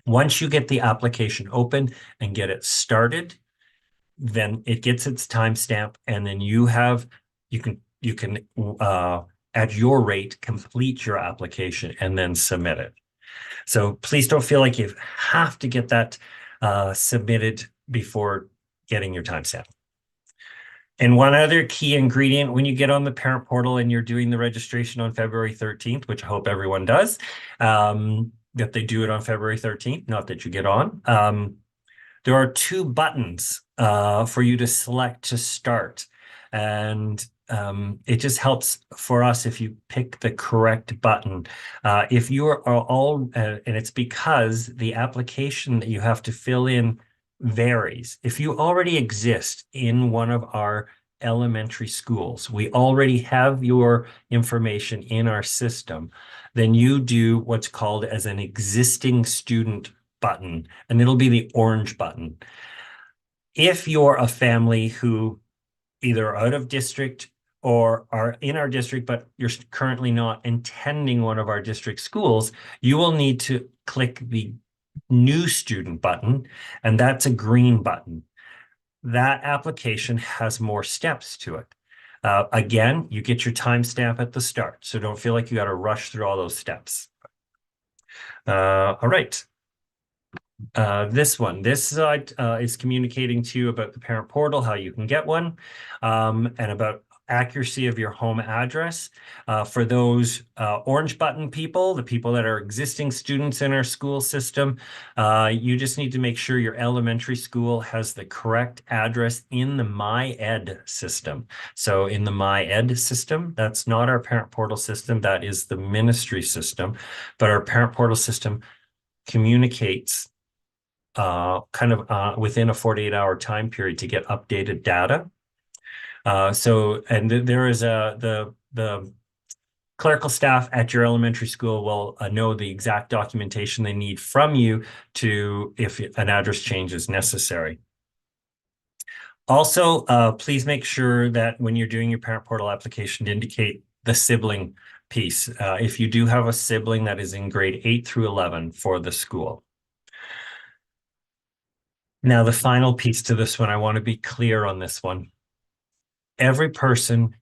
Once you get the application open and get it started, then it gets its timestamp, and then you can at your rate complete your application and then submit it. So please don't feel like you have to get that submitted before getting your timestamp. And one other key ingredient when you get on the parent portal and you're doing the registration on February 13th, which I hope everyone does, that they do it on February 13th, not that you get on. There are 2 buttons for you to select to start. And it just helps for us if you pick the correct button. If you are and it's because the application that you have to fill in varies. If you already exist in one of our elementary schools, we already have your information in our system, then you do what's called as an existing student button, and it'll be the orange button. If you're a family who either are out of district or are in our district, but you're currently not attending one of our district schools, you will need to click the new student button, and that's a green button. that application has more steps to it. Again, you get your timestamp at the start, so don't feel like you got to rush through all those steps. All right. This slide is communicating to you about the parent portal, how you can get one, and about accuracy of your home address. For those orange button people, the people that are existing students in our school system, you just need to make sure your elementary school has the correct address in the MyEd system. So in the MyEd system, that's not our parent portal system, that is the ministry system, but our parent portal system communicates within a 48-hour time period to get updated data. There is the clerical staff at your elementary school will know the exact documentation they need from you if an address change is necessary. Also, please make sure that when you're doing your parent portal application to indicate the sibling piece. If you do have a sibling that is in grade 8 through 11 for the school. Now, the final piece to this one, I want to be clear on this one. Every person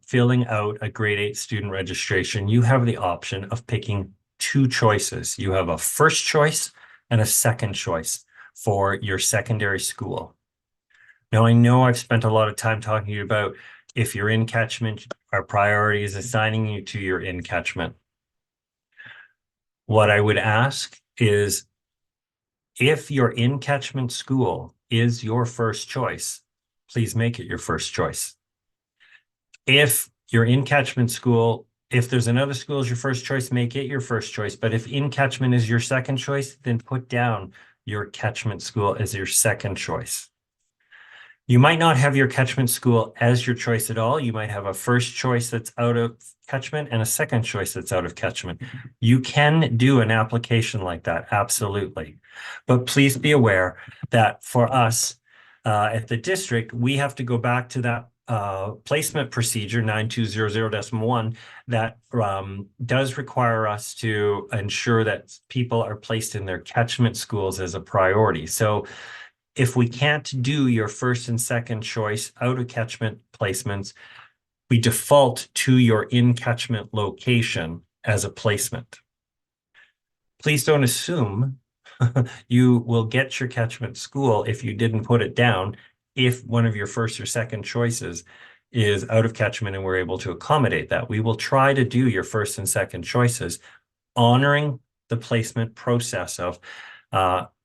filling out a grade 8 student registration, you have the option of picking two choices. You have a first choice and a second choice for your secondary school. Now, I know I've spent a lot of time talking to you about if you're in catchment, our priority is assigning you to your in catchment. What I would ask is, if your in catchment school is your first choice, please make it your first choice. If your in catchment school, if there's another school as your first choice, make it your first choice. But if in catchment is your second choice, then put down your catchment school as your second choice. You might not have your catchment school as your choice at all. You might have a first choice that's out of catchment and a second choice that's out of catchment. You can do an application like that, absolutely. But please be aware that for us at the district, we have to go back to that placement procedure 9200-1 that does require us to ensure that people are placed in their catchment schools as a priority. So if we can't do your first and second choice out of catchment placements, we default to your in catchment location as a placement. Please don't assume you will get your catchment school if you didn't put it down, if one of your first or second choices is out of catchment and we're able to accommodate that. We will try to do your first and second choices, honoring the placement process of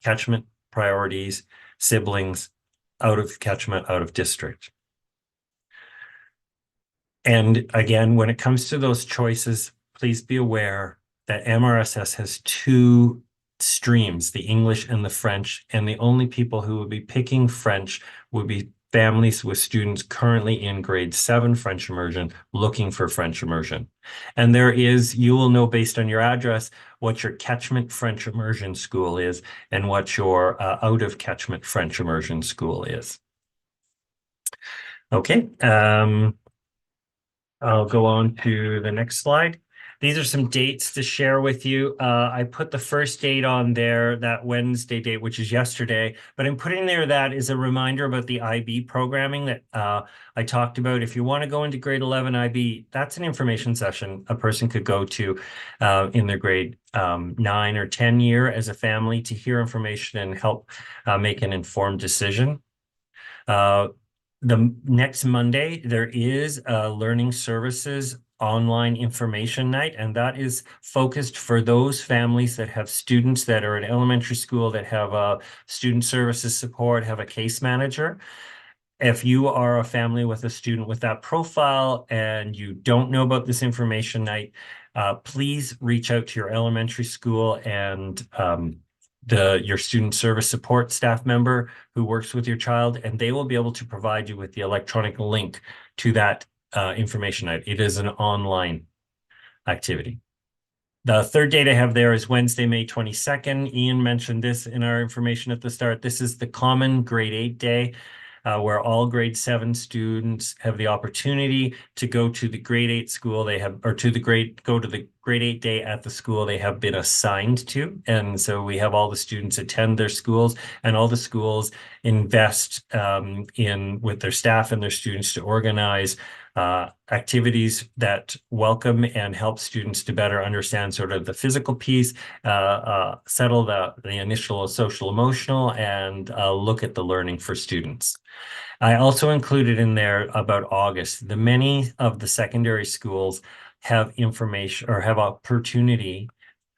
catchment priorities, siblings, out of catchment, out of district. And again, when it comes to those choices, please be aware that MRSS has two streams, the English and the French, and the only people who would be picking French would be families with students currently in grade 7 French immersion looking for French immersion. And you will know based on your address what your catchment French immersion school is and what your out of catchment French immersion school is. Okay, I'll go on to the next slide. These are some dates to share with you. I put the first date on there, that Wednesday date, which is yesterday, but I'm putting there that is a reminder about the IB programming that I talked about. If you want to go into grade 11 IB, that's an information session a person could go to in their grade 9 or 10 year as a family to hear information and help make an informed decision. The next Monday, there is a learning services online information night, and that is focused for those families that have students that are in elementary school that have a student services support, have a case manager. If you are a family with a student with that profile and you don't know about this information night, please reach out to your elementary school and your student service support staff member who works with your child, and they will be able to provide you with the electronic link to that information night. It is an online activity. The third date I have there is Wednesday, May 22nd. Ian mentioned this in our information at the start. This is the common grade 8 day, where all grade 7 students have the opportunity to go to the grade 8 school they have, or go to the grade 8 day at the school they have been assigned to. And so we have all the students attend their schools, and all the schools invest in with their staff and their students to organize activities that welcome and help students to better understand sort of the physical piece, settle the initial social emotional, and look at the learning for students. I also included in there about August. Many of the secondary schools have information or have opportunity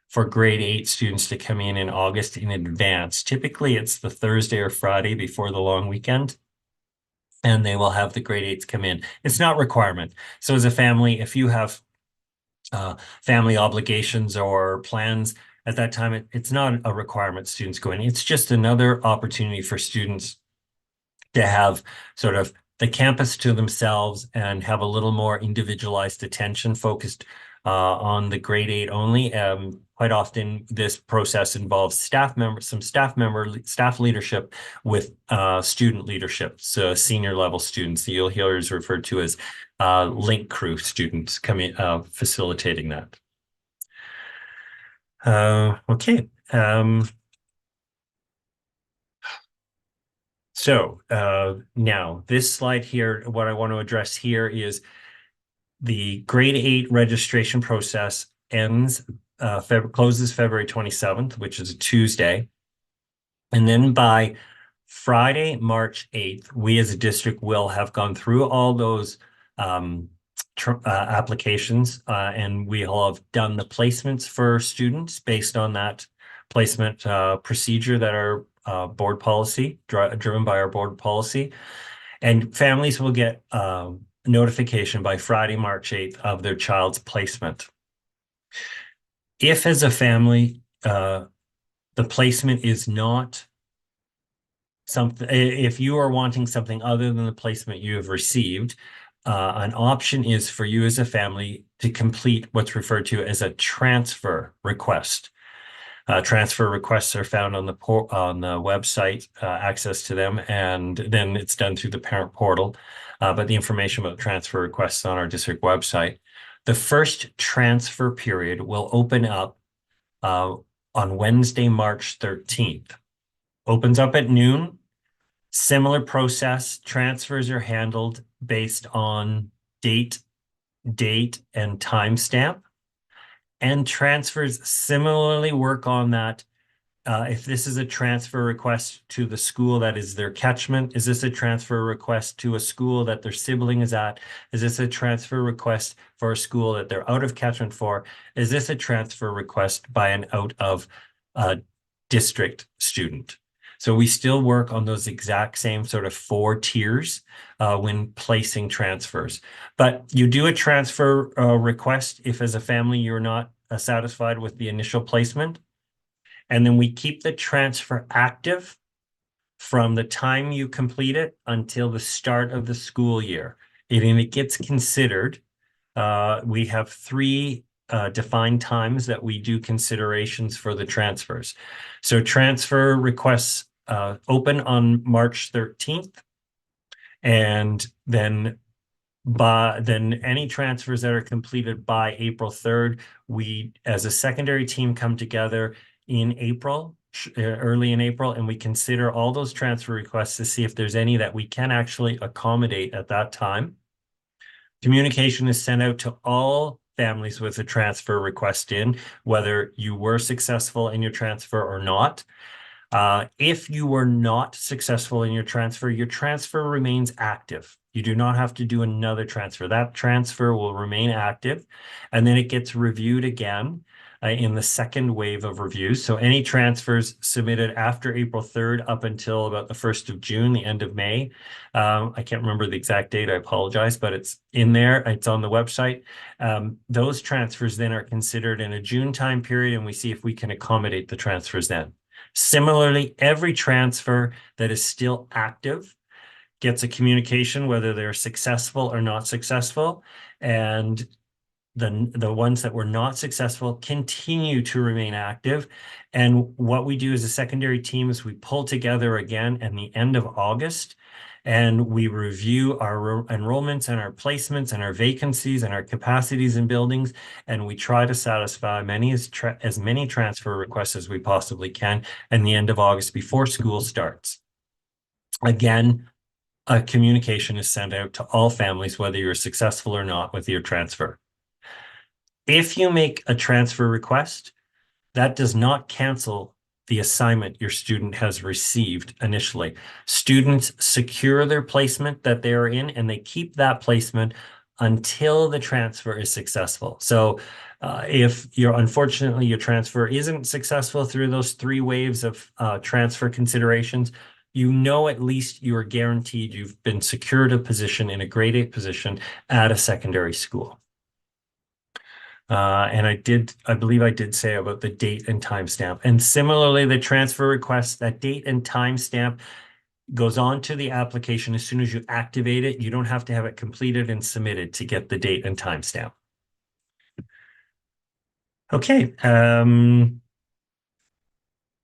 for grade 8 students to come in August in advance. Typically, it's the Thursday or Friday before the long weekend, and they will have the grade 8s come in. It's not requirement. So as a family, if you have family obligations or plans at that time, it's not a requirement students go in. It's just another opportunity for students to have sort of the campus to themselves and have a little more individualized attention focused on the grade 8 only. Quite often this process involves staff leadership with student leadership. So senior level students, you'll hear is referred to as link crew students coming facilitating that. Okay. So now this slide here, what I want to address here is the grade 8 registration process closes February 27th, which is a Tuesday. And then by Friday, March 8th, we as a district will have gone through all those applications, and we'll have done the placements for students based on that placement procedure that our board policy, driven by our board policy. And families will get notification by Friday, March 8th of their child's placement. If as a family, the placement is not something, if you are wanting something other than the placement you have received, an option is for you as a family to complete what's referred to as a transfer request. Transfer requests are found on the website, access to them, and then it's done through the parent portal. But the information about transfer requests on our district website. The first transfer period will open up on Wednesday, March 13th. Opens up at noon. Similar process. Transfers are handled based on date, and timestamp. And transfers similarly work on that. If this is a transfer request to the school that is their catchment, is this a transfer request to a school that their sibling is at? Is this a transfer request for a school that they're out of catchment for? Is this a transfer request by an out of district student? So we still work on those exact same sort of 4 tiers when placing transfers. But you do a transfer request if as a family you're not satisfied with the initial placement. And then we keep the transfer active from the time you complete it until the start of the school year. And it gets considered. We have 3 defined times that we do considerations for the transfers. So transfer requests open on March 13th. And then any transfers that are completed by April 3rd, we as a secondary team come together in April, early in April, and we consider all those transfer requests to see if there's any that we can actually accommodate at that time. Communication is sent out to all families with a transfer request in, whether you were successful in your transfer or not. If you were not successful in your transfer remains active. You do not have to do another transfer. That transfer will remain active, and then it gets reviewed again in the second wave of reviews. So any transfers submitted after April 3rd up until about the 1st of June, the end of May. I can't remember the exact date, I apologize, but it's in there, it's on the website. Those transfers then are considered in a June time period, and we see if we can accommodate the transfers then. Similarly, every transfer that is still active gets a communication whether they're successful or not successful. And the ones that were not successful continue to remain active. And what we do as a secondary team is we pull together again at the end of August, and we review our enrollments and our placements and our vacancies and our capacities in buildings, and we try to satisfy as many transfer requests as we possibly can at the end of August before school starts. Again, a communication is sent out to all families, whether you're successful or not with your transfer. If you make a transfer request, that does not cancel the assignment your student has received initially. Students secure their placement that they are in, and they keep that placement until the transfer is successful. So if unfortunately your transfer isn't successful through those 3 waves of transfer considerations, you know at least you are guaranteed you've been secured a position in a grade 8 position at a secondary school. And I believe I did say about the date and timestamp. And similarly, the transfer request, that date and timestamp goes on to the application as soon as you activate it. You don't have to have it completed and submitted to get the date and timestamp. Okay.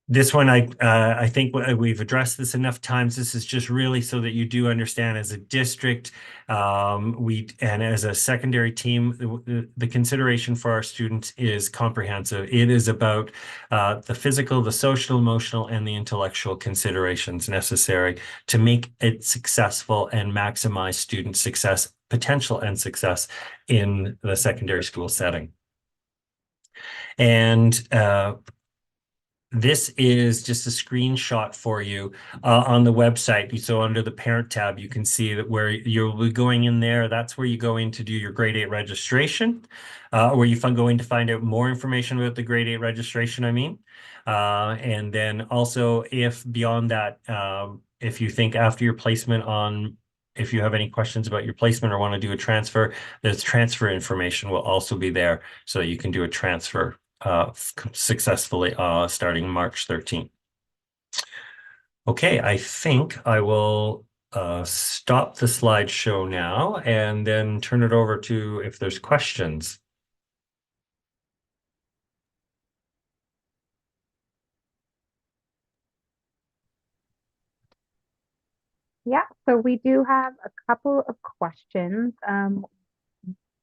This one, I think we've addressed this enough times. This is just really so that you do understand as a district, and as a secondary team, the consideration for our students is comprehensive. It is about the physical, the social, emotional, and the intellectual considerations necessary to make it successful and maximize student success, potential and success in the secondary school setting. And this is just a screenshot for you on the website. So under the parent tab, you can see that where you'll be going in there. That's where you go in to do your grade 8 registration, where you go in to find out more information about the grade 8 registration, and then also if beyond that, if you think after your placement if you have any questions about your placement or want to do a transfer, there's transfer information will also be there so that you can do a transfer successfully starting March 13th. Okay, I think I will stop the slideshow now and then turn it over to if there's questions. Yeah, so we do have a couple of questions,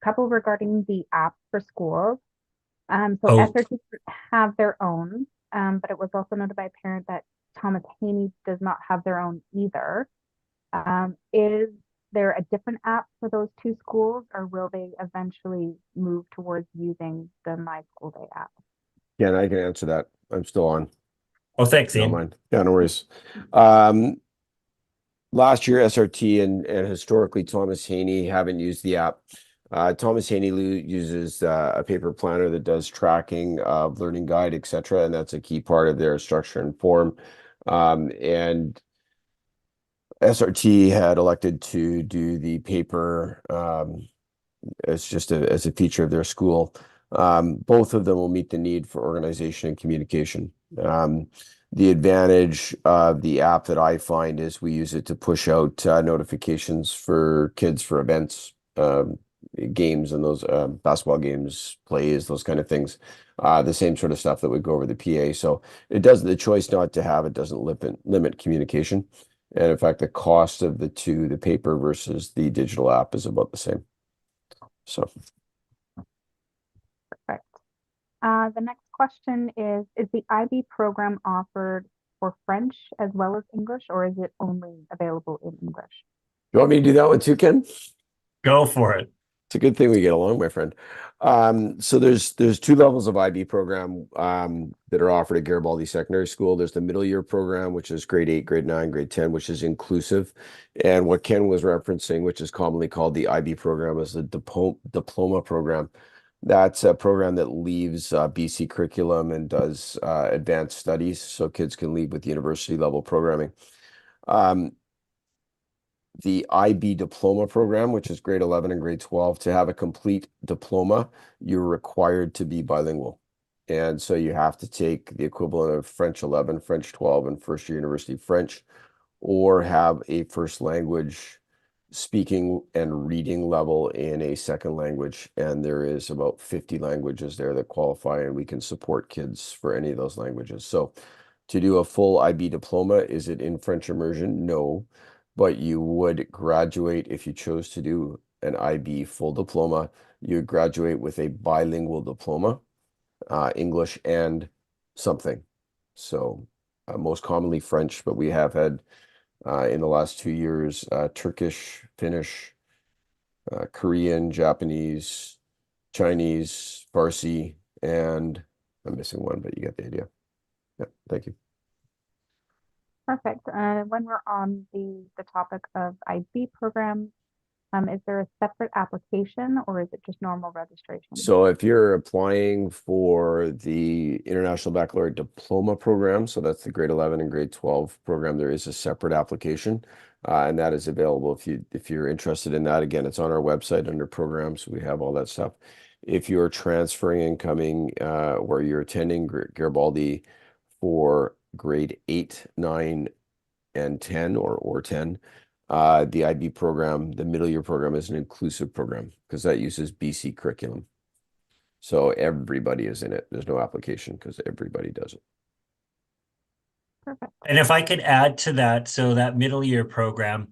couple regarding the app for schools. So SRT have their own, but it was also noted by a parent that Thomas Haney does not have their own either. Is there a different app for those 2 schools, or will they eventually move towards using the My School Day app? Yeah, I can answer that. I'm still on. Oh, thanks, Ian. Don't mind. Yeah, no worries. Last year, SRT and historically Thomas Haney haven't used the app. Thomas Haney uses a paper planner that does tracking of learning guide, etc., and that's a key part of their structure and form. And SRT had elected to do the paper as just as a feature of their school. Both of them will meet the need for organization and communication. The advantage of the app that I find is we use it to push out notifications for kids for events, games, and those basketball games, plays, those kind of things. The same sort of stuff that would go over the PA. So it does, the choice not to have it doesn't limit communication. And in fact, the cost of the 2, the paper versus the digital app, is about the same. So. Perfect. The next question is the IB program offered for French as well as English, or is it only available in English? You want me to do that one too, Ken? Go for it. It's a good thing we get along, my friend. So there's 2 levels of IB program that are offered at Garibaldi Secondary School. There's the middle year program, which is grade 8, grade 9, grade 10, which is inclusive. And what Ken was referencing, which is commonly called the IB program, is the diploma program. That's a program that leaves BC curriculum and does advanced studies, so kids can leave with university level programming. The IB diploma program, which is grade 11 and grade 12, to have a complete diploma, you're required to be bilingual. And so you have to take the equivalent of French 11, French 12, and first year university French, or have a first language speaking and reading level in a second language, and there is about 50 languages there that qualify, and we can support kids for any of those languages. So to do a full IB diploma, is it in French immersion? No, but you would graduate if you chose to do an IB full diploma. You would graduate with a bilingual diploma, English and something. So most commonly French, but we have had in the last 2 years Turkish, Finnish, Korean, Japanese, Chinese, Farsi, and I'm missing one, but you get the idea. Yeah, thank you. Perfect. When we're on the topic of IB programs, is there a separate application or is it just normal registration? So if you're applying for the International Baccalaureate Diploma program, so that's the grade 11 and grade 12 program, there is a separate application, and that is available if you're interested in that. Again, it's on our website under programs. We have all that stuff. If you're transferring and coming where you're attending Garibaldi for grade 8, 9, and 10 or 10, the IB program, the middle year program, is an inclusive program because that uses BC curriculum. So everybody is in it. There's no application because everybody does it. Perfect. And if I could add to that, so that middle year program,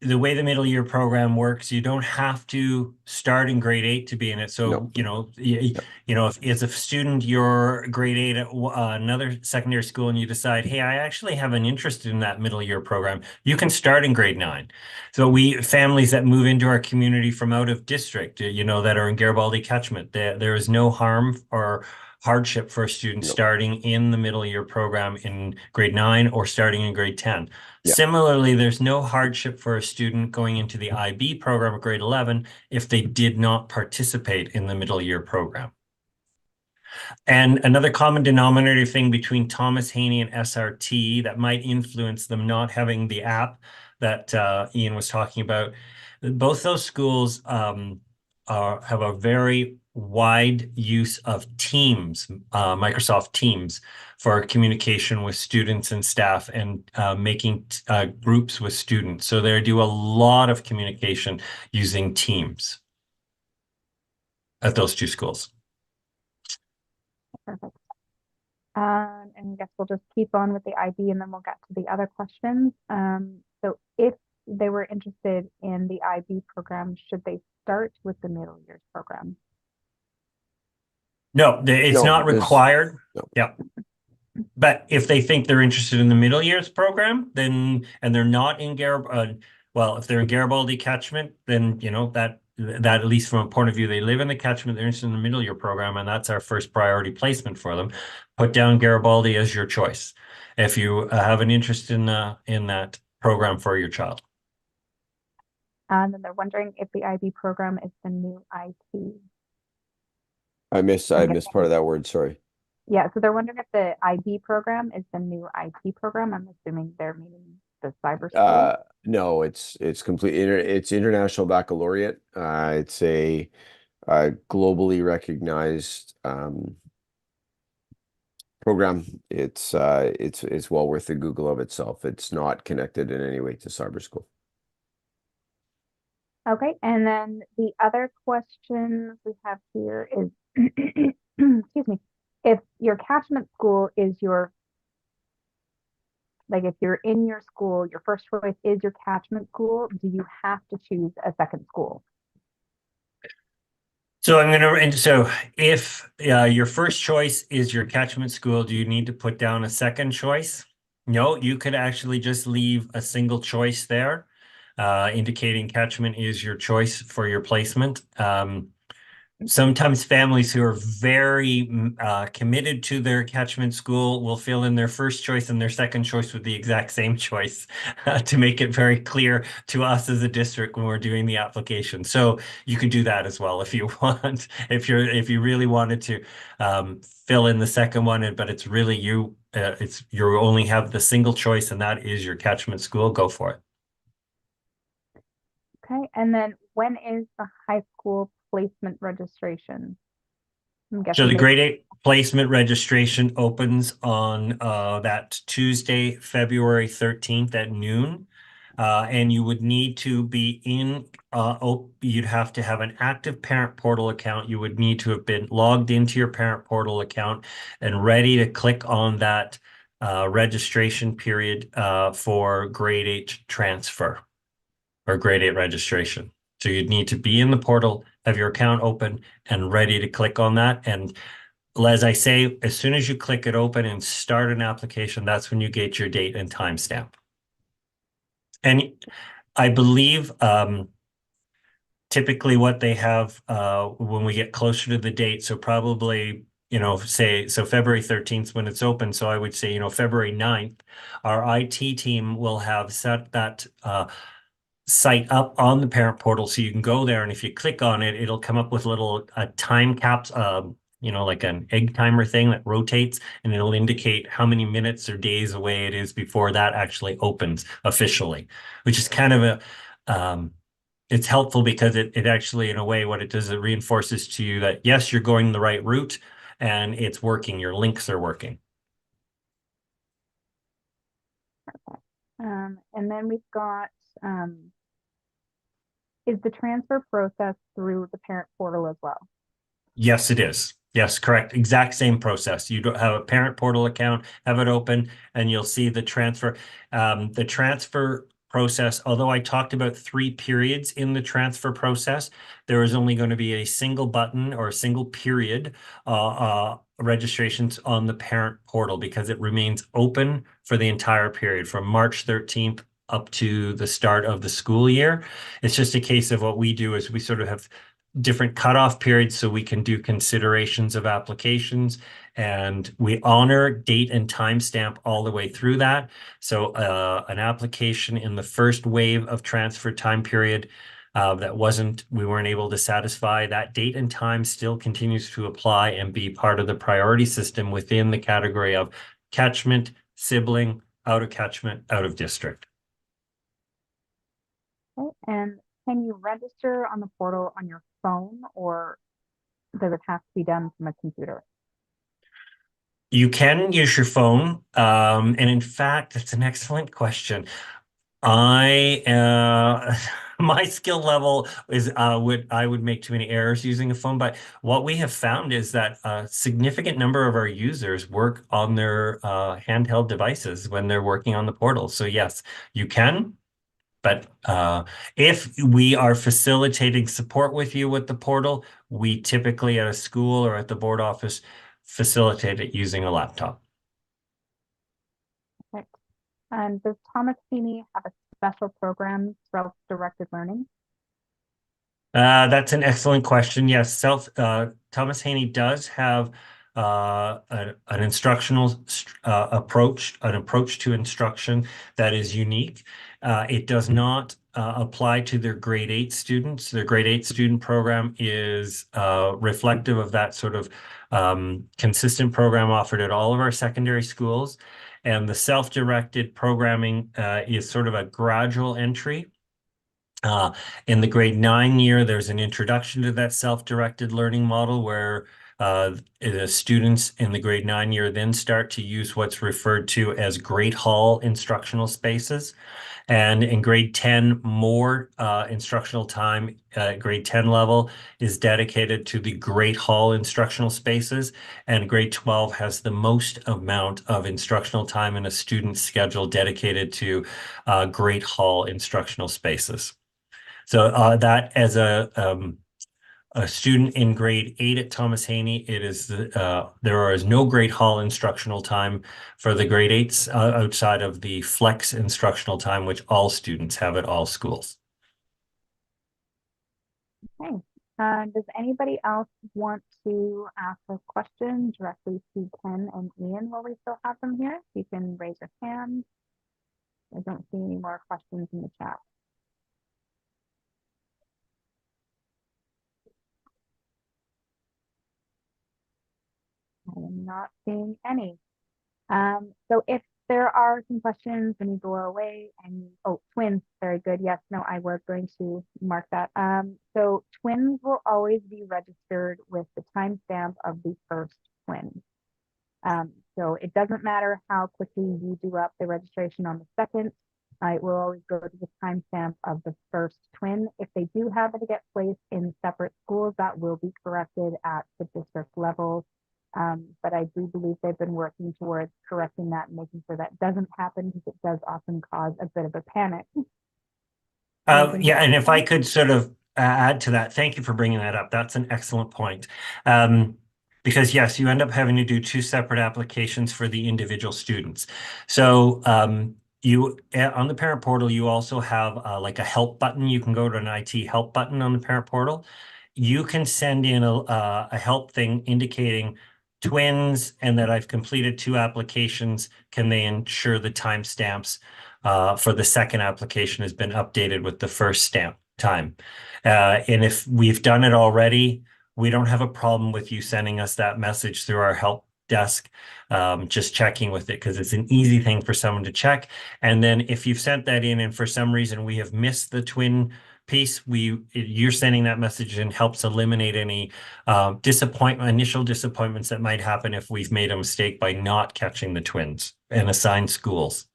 the way the middle year program works, you don't have to start in grade 8 to be in it. So, No. if as a student, you're grade 8 at another secondary school and you decide, hey, I actually have an interest in that middle year program, you can start in grade 9. So families that move into our community from out of district, that are in Garibaldi catchment, there is no harm or hardship for a student starting in the middle year program in grade 9 or starting in grade 10. Yeah. Similarly, there's no hardship for a student going into the IB program at grade 11 if they did not participate in the middle year program. And another common denominator thing between Thomas Haney and SRT that might influence them not having the app that Ian was talking about, both those schools have a very wide use of Teams, Microsoft Teams, for communication with students and staff and making groups with students. So they do a lot of communication using Teams at those two schools. Perfect. And I guess we'll just keep on with the IB and then we'll get to the other questions. So if they were interested in the IB program, should they start with the middle years program? No, it's not required. No. Yeah. But if they think they're interested in the middle years program, then, and they're not in if they're in Garibaldi catchment, then, that at least from a point of view, they live in the catchment, they're interested in the middle year program, and that's our first priority placement for them. Put down Garibaldi as your choice if you have an interest in that program for your child. And then they're wondering if the IB program is the new IT. I missed part of that word, sorry. Yeah, so they're wondering if the IB program is the new IT program. I'm assuming they're meaning the cyber school. No, it's it's International Baccalaureate. It's a globally recognized program. It's well worth the Google of itself. It's not connected in any way to cyber school. Okay, and then the other questions we have here is, excuse me, if your catchment school is if you're in your school, your first choice is your catchment school, do you have to choose a second school? So if your first choice is your catchment school, do you need to put down a second choice? No, you could actually just leave a single choice there, indicating catchment is your choice for your placement. Sometimes families who are very committed to their catchment school will fill in their first choice and their second choice with the exact same choice to make it very clear to us as a district when we're doing the application. So you could do that as well if you want, if you really wanted to fill in the second one, but it's really you only have the single choice and that is your catchment school, go for it. Okay, and then when is the high school placement registration? So the grade 8 placement registration opens on that Tuesday, February 13th at noon. and you would need to be in, you'd have to have an active parent portal account. You would need to have been logged into your parent portal account and ready to click on that registration period for grade 8 transfer or grade 8 registration. So you'd need to be in the portal, have your account open and ready to click on that. And as I say, as soon as you click it open and start an application, that's when you get your date and timestamp. And I believe typically what they have when we get closer to the date, so probably, you know, say, so February 13th when it's open. So I would say, you know, February 9th, our IT team will have set that site up on the parent portal. So you can go there, and if you click on it, it'll come up with a time caps, you know, like an egg timer thing that rotates, and it'll indicate how many minutes or days away it is before that actually opens officially, which is kind of it's helpful because it actually, in a way, what it does, it reinforces to you that, yes, you're going the right route and it's working. Your links are working. And then we've got, is the transfer process through the parent portal as well? Yes, it is. Yes, correct. Exact same process. You don't have a parent portal account, have it open, and you'll see the transfer. The transfer process, although I talked about 3 periods in the transfer process, there is only going to be a single button or a single period registrations on the parent portal because it remains open for the entire period from March 13th up to the start of the school year. It's just a case of what we do is we sort of have different cutoff periods so we can do considerations of applications, and we honor date and timestamp all the way through that. So an application in the first wave of transfer time period we weren't able to satisfy, that date and time still continues to apply and be part of the priority system within the category of catchment, sibling, out of catchment, out of district. Okay. And can you register on the portal on your phone, or does it have to be done from a computer? You can use your phone. And in fact, that's an excellent question. My skill level is I would make too many errors using a phone, but what we have found is that a significant number of our users work on their handheld devices when they're working on the portal. So yes, you can. But if we are facilitating support with you with the portal, we typically at a school or at the board office facilitate it using a laptop. Perfect. And does Thomas Heaney have a special program, self-directed learning? That's an excellent question. Yes, Thomas Heaney does have an instructional approach, an approach to instruction that is unique. It does not apply to their grade 8 students. Their grade 8 student program is reflective of that sort of consistent program offered at all of our secondary schools. And the self-directed programming is sort of a gradual entry. In the grade 9 year, there's an introduction to that self-directed learning model where the students in the grade 9 year then start to use what's referred to as Great Hall instructional spaces. And in grade 10, more instructional time at grade 10 level is dedicated to the Great Hall instructional spaces. And grade 12 has the most amount of instructional time in a student's schedule dedicated to Great Hall instructional spaces. So that as a student in grade 8 at Thomas Heaney, it is there is no Great Hall instructional time for the grade 8s outside of the flex instructional time, which all students have at all schools. Okay. Does anybody else want to ask a question directly to Ken and Ian while we still have them here? You can raise your hand. I don't see any more questions in the chat. I am not seeing any. So if there are some questions when you go away and twins, very good. Yes, no, I was going to mark that. So twins will always be registered with the timestamp of the first twin. So it doesn't matter how quickly you do up the registration on the second. it will always go to the timestamp of the first twin. If they do happen to get placed in separate schools, that will be corrected at the district level. But I do believe they've been working towards correcting that and making sure that doesn't happen, because it does often cause a bit of a panic. Yeah, and if I could sort of add to that, thank you for bringing that up. That's an excellent point. Because yes, you end up having to do two separate applications for the individual students. So you on the parent portal, you also have like a help button. You can go to an IT help button on the parent portal. You can send in a help thing indicating twins and that I've completed two applications. Can they ensure the timestamps for the second application has been updated with the first stamp time? And if we've done it already, we don't have a problem with you sending us that message through our help desk, just checking with it, because it's an easy thing for someone to check. And then if you've sent that in and for some reason we have missed the twin piece, you're sending that message and helps eliminate any initial disappointments that might happen if we've made a mistake by not catching the twins and assigned schools.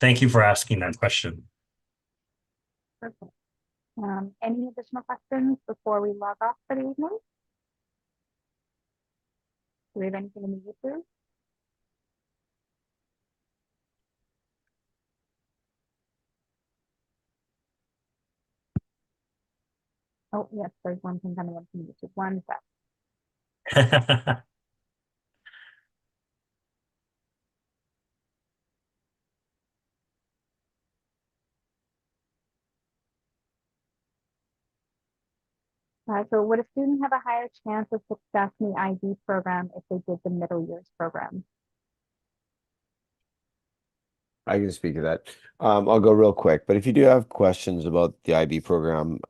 Thank you for asking that question. Perfect. Any additional questions before we log off for the evening? Do we have anything in the YouTube? Oh, yes, there's one thing coming up from YouTube. One sec. So would a student have a higher chance of success in the IB program if they did the middle years program? I can speak to that. I'll go real quick, but if you do have questions about the IB program,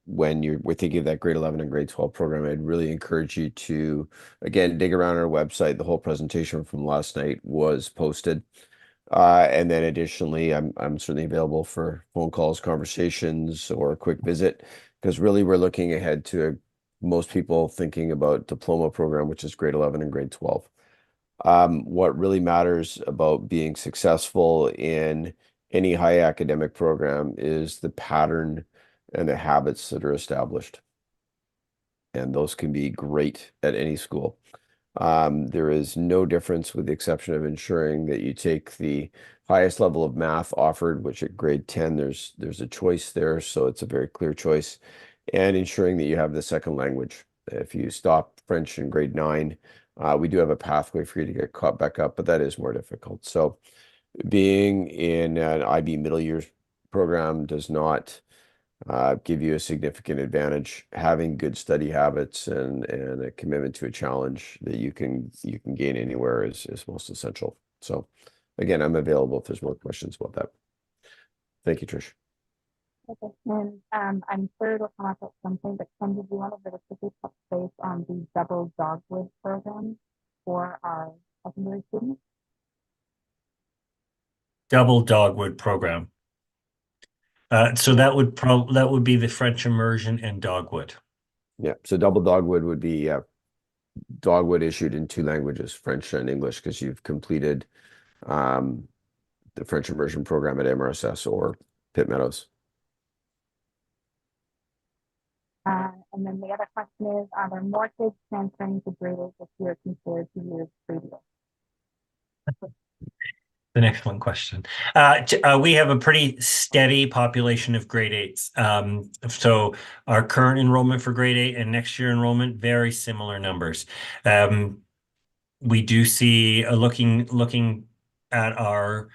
when we're thinking of that grade 11 and grade 12 program, I'd really encourage you to, again, dig around our website. The whole presentation from last night was posted. And then additionally, I'm certainly available for phone calls, conversations, or a quick visit, because really we're looking ahead to most people thinking about diploma program, which is grade 11 and grade 12. What really matters about being successful in any high academic program is the pattern and the habits that are established. And those can be great at any school. There is no difference, with the exception of ensuring that you take the highest level of math offered, which at grade 10, there's a choice there. So it's a very clear choice, and ensuring that you have the second language. If you stop French in grade 9, we do have a pathway for you to get caught back up, but that is more difficult. So being in an IB middle years program does not give you a significant advantage. Having good study habits and a commitment to a challenge that you can gain anywhere is most essential. So again, I'm available if there's more questions about that. Thank you, Trish. Okay, and I'm sure it'll come up at some point, but some of you want to quickly touch base on the double dogwood program for our secondary students. Double dogwood program. So that would be the French immersion and dogwood. Yeah, so double dogwood would be dogwood issued in 2 languages, French and English, because you've completed the French immersion program at MRSS or Pitt Meadows. And then the other question is, are there more kids transferring to grade 8 this year compared to years previous? An excellent question. We have a pretty steady population of grade 8s. So our current enrollment for grade 8 and next year enrollment, very similar numbers. We do see looking at our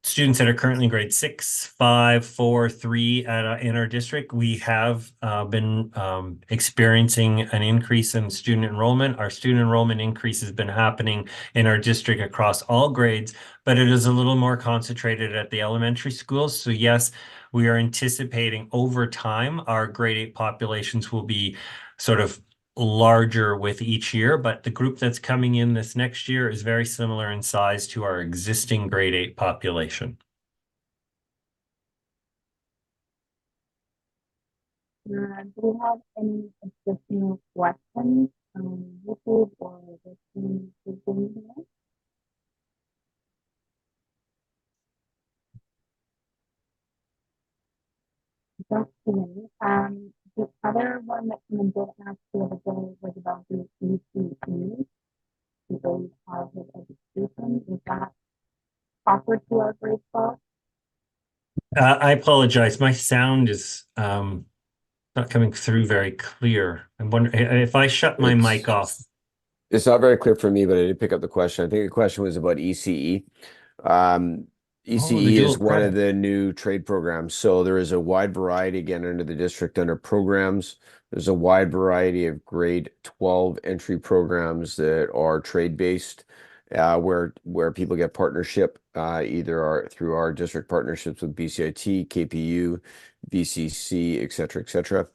students that are currently in grade 6, 5, 4, 3 in our district. We have been experiencing an increase in student enrollment. Our student enrollment increase has been happening in our district across all grades, but it is a little more concentrated at the elementary schools. So yes, we are anticipating over time our grade 8 populations will be sort of larger with each year, but the group that's coming in this next year is very similar in size to our existing grade 8 population. Do we have any additional questions on YouTube or listening to the don't see any. The other one that someone did ask the other day was about the ECE, the early childhood education. Is that offered to our grade 12? I apologize. My sound is not coming through very clear. I wonder if I shut my mic off. It's not very clear for me, but I did pick up the question. I think the question was about ECE. ECE is dual one of credit. the new trade programs. So there is a wide variety again under the district under programs. There's a wide variety of grade 12 entry programs that are trade based, where people get partnership, either through our district partnerships with BCIT, KPU, VCC, et cetera.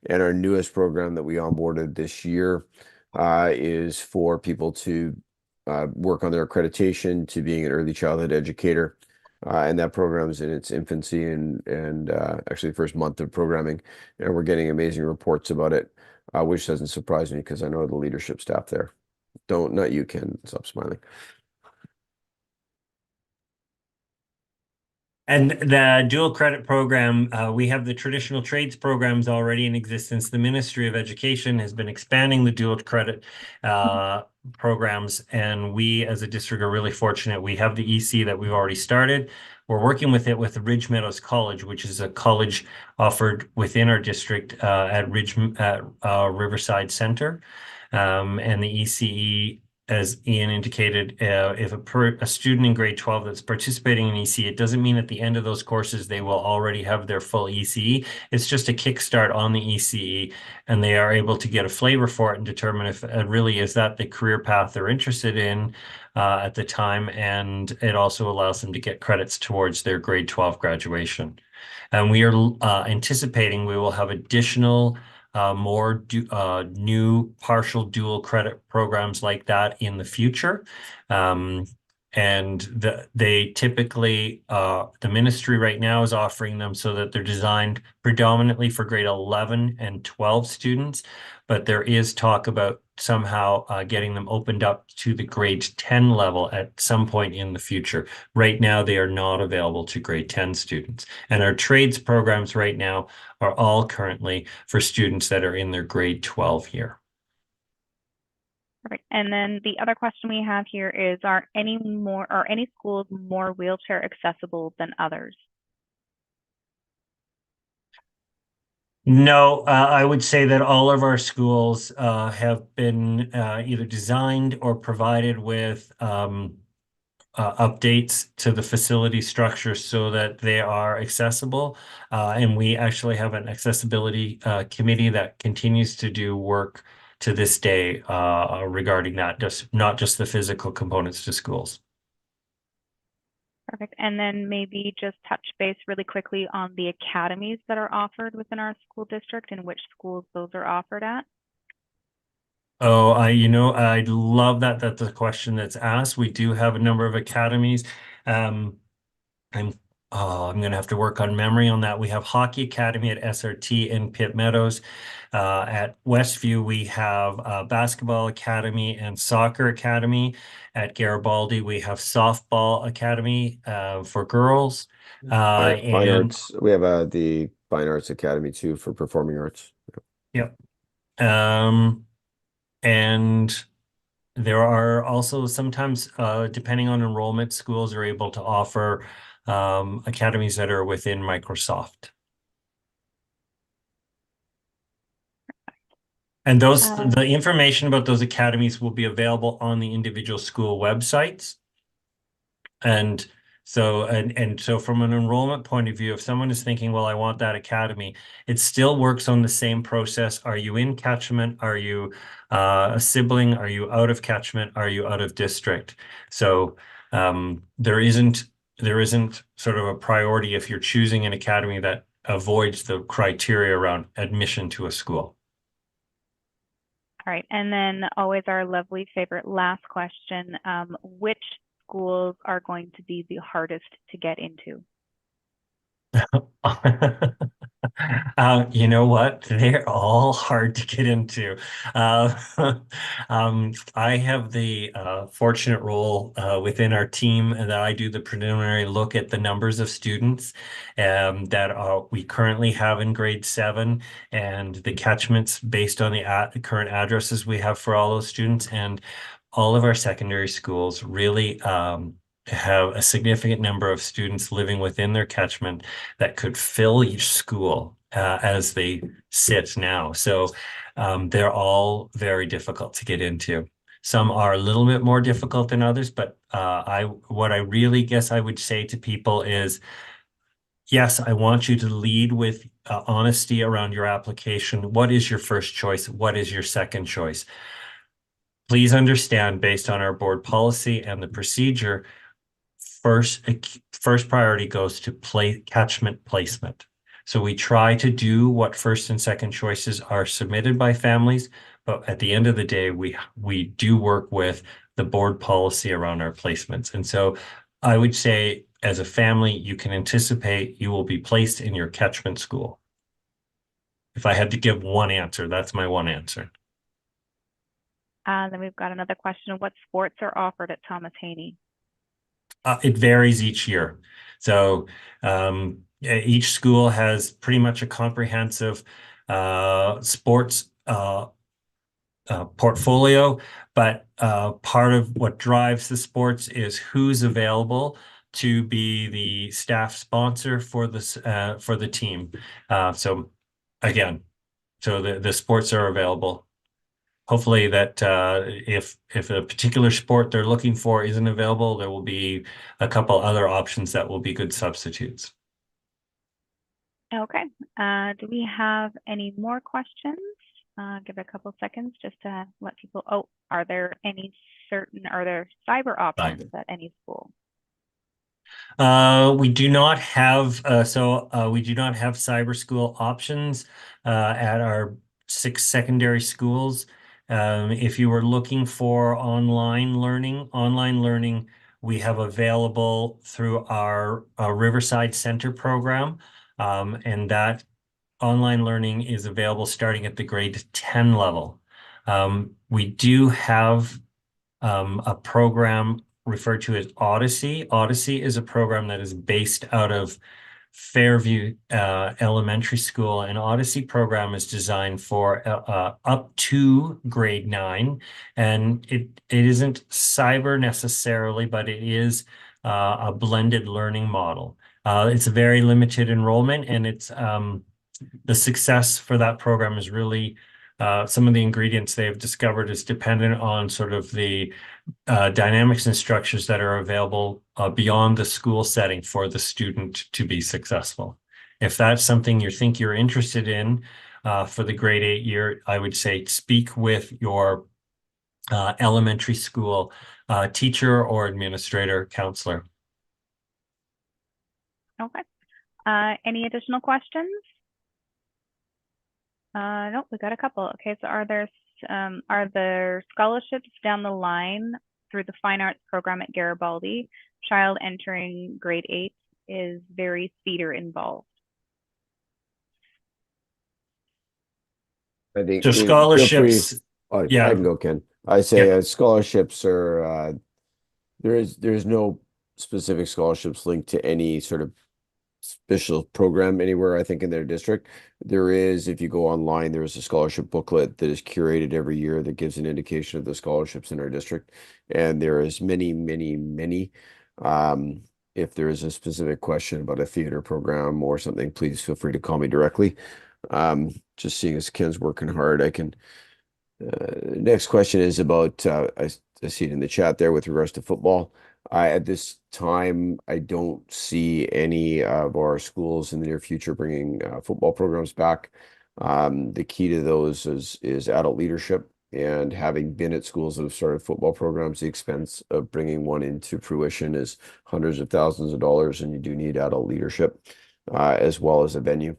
And our newest program that we onboarded this year is for people to work on their accreditation to being an early childhood educator. And that program is in its infancy and actually the first month of programming. And we're getting amazing reports about it, which doesn't surprise me because I know the leadership staff there. Not you, Ken. Stop smiling. And the dual credit program, we have the traditional trades programs already in existence. The Ministry of Education has been expanding the dual credit programs, and we as a district are really fortunate. We have the EC that we've already started. We're working with it with Ridge Meadows College, which is a college offered within our district at Riverside Center. And the ECE, as Ian indicated, if a student in grade 12 that's participating in ECE, it doesn't mean at the end of those courses they will already have their full ECE. It's just a kickstart on the ECE, and they are able to get a flavor for it and determine if really is that the career path they're interested in at the time, and it also allows them to get credits towards their grade 12 graduation. And we are anticipating we will have additional more new partial dual credit programs like that in the future. And they typically, the ministry right now is offering them so that they're designed predominantly for grade 11 and 12 students, but there is talk about somehow getting them opened up to the grade 10 level at some point in the future. Right now, they are not available to grade 10 students. And our trades programs right now are all currently for students that are in their grade 12 year. Perfect. And then the other question we have here is, are any schools more wheelchair accessible than others? No, I would say that all of our schools have been either designed or provided with updates to the facility structure so that they are accessible. And we actually have an accessibility committee that continues to do work to this day regarding that, not just the physical components to schools. Perfect. And then maybe just touch base really quickly on the academies that are offered within our school district and which schools those are offered at. Oh, I love that that's a question that's asked. We do have a number of academies. I'm going to have to work on memory on that. We have Hockey Academy at SRT in Pitt Meadows. At Westview, we have Basketball Academy and Soccer Academy. At Garibaldi, we have Softball Academy for girls. Fine arts. We have the Fine Arts Academy too for performing arts. Yep. And there are also sometimes, depending on enrollment, schools are able to offer academies that are within Microsoft. And the information about those academies will be available on the individual school websites. And so from an enrollment point of view, if someone is thinking, well, I want that academy, it still works on the same process. Are you in catchment? Are you a sibling? Are you out of catchment? Are you out of district? So there isn't sort of a priority if you're choosing an academy that avoids the criteria around admission to a school. All right. And then always our lovely favorite last question, which schools are going to be the hardest to get into? You know what? They're all hard to get into. Uh, I have the fortunate role within our team that I do the preliminary look at the numbers of students that we currently have in grade 7 and the catchments based on the current addresses we have for all those students. And all of our secondary schools really have a significant number of students living within their catchment that could fill each school as they sit now. So they're all very difficult to get into. Some are a little bit more difficult than others, but what I really guess I would say to people is, yes, I want you to lead with honesty around your application. What is your first choice? What is your second choice? Please understand, based on our board policy and the procedure, first priority goes to catchment placement. So we try to do what first and second choices are submitted by families, but at the end of the day, we do work with the board policy around our placements. And so I would say, as a family, you can anticipate you will be placed in your catchment school. If I had to give one answer, that's my one answer. Then we've got another question. What sports are offered at Thomas Haney? It varies each year. So each school has pretty much a comprehensive sports portfolio, but part of what drives the sports is who's available to be the staff sponsor for the team. So again, the sports are available. Hopefully that if a particular sport they're looking for isn't available, there will be a couple other options that will be good substitutes. Okay. Do we have any more questions? Give it a couple seconds just to let people. Oh, are there cyber options at any school? We do not have we do not have cyber school options at our 6 secondary schools. If you were looking for online learning we have available through our Riverside Center program, and that online learning is available starting at the grade 10 level. We do have a program referred to as Odyssey. Odyssey is a program that is based out of Fairview Elementary School. An Odyssey program is designed for up to grade 9, and it isn't cyber necessarily, but it is a blended learning model. It's a very limited enrollment, and it's the success for that program is really some of the ingredients they've discovered is dependent on sort of the dynamics and structures that are available beyond the school setting for the student to be successful. If that's something you think you're interested in for the grade 8 year, I would say speak with your elementary school teacher or administrator, counselor. Okay. Any additional questions? Nope, we got a couple. Okay, so are there scholarships down the line through the fine arts program at Garibaldi? Child entering grade 8 is very theater involved. I think So scholarships. Yeah, I can go, Ken. I say scholarships are there's no specific scholarships linked to any sort of special program anywhere, I think, in their district. There is, if you go online, there is a scholarship booklet that is curated every year that gives an indication of the scholarships in our district. And there is many. If there is a specific question about a theater program or something, please feel free to call me directly. Just seeing as Ken's working hard, I can. Next question is about, I see it in the chat there with regards to football. At this time, I don't see any of our schools in the near future bringing football programs back. The key to those is adult leadership, and having been at schools that have started football programs, the expense of bringing one into fruition is hundreds of thousands of dollars, and you do need adult leadership as well as a venue.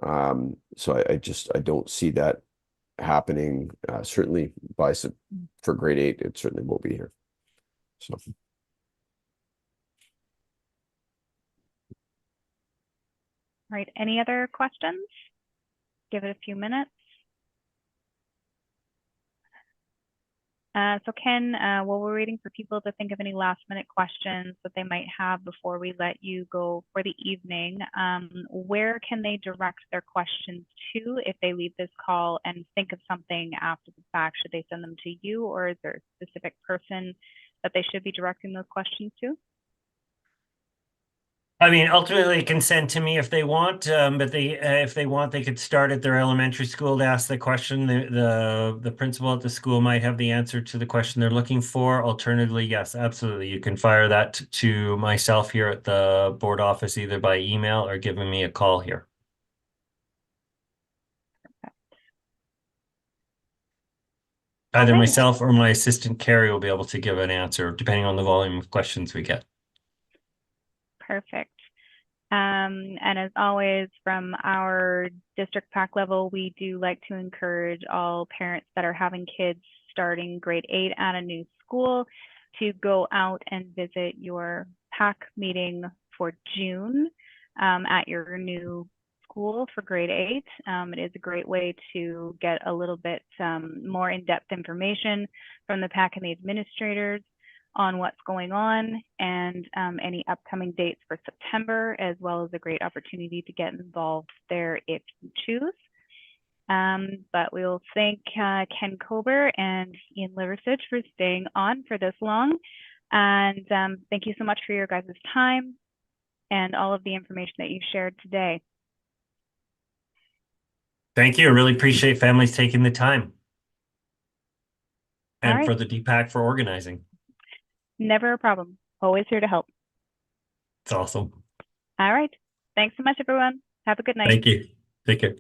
So I don't see that happening. Certainly for grade 8, it certainly won't be here. So. Right. Any other questions? give it a few minutes. So Ken, while we're waiting for people to think of any last minute questions that they might have before we let you go for the evening, where can they direct their questions to if they leave this call and think of something after the fact? Should they send them to you, or is there a specific person that they should be directing those questions to? I mean, ultimately, they can send to me if they want, but if they want, they could start at their elementary school to ask the question. The principal at the school might have the answer to the question they're looking for. Alternatively, yes, absolutely, you can fire that to myself here at the board office, either by email or giving me a call here. Either Okay. myself or my assistant Carrie will be able to give an answer, depending on the volume of questions we get. Perfect. And as always, from our district PAC level, we do like to encourage all parents that are having kids starting grade 8 at a new school to go out and visit your PAC meeting for June at your new school for grade 8. It is a great way to get a little bit more in-depth information from the PAC and the administrators on what's going on and any upcoming dates for September, as well as a great opportunity to get involved there if you choose. But we'll thank Ken Kober and Ian Liversidge for staying on for this long. And thank you so much for your guys' time and all of the information that you shared today. Thank you. I really appreciate families taking the time. And right. for the DPAC for organizing. Never a problem. Always here to help. It's awesome. All right. Thanks so much, everyone. Have a good night. Thank you. Take care.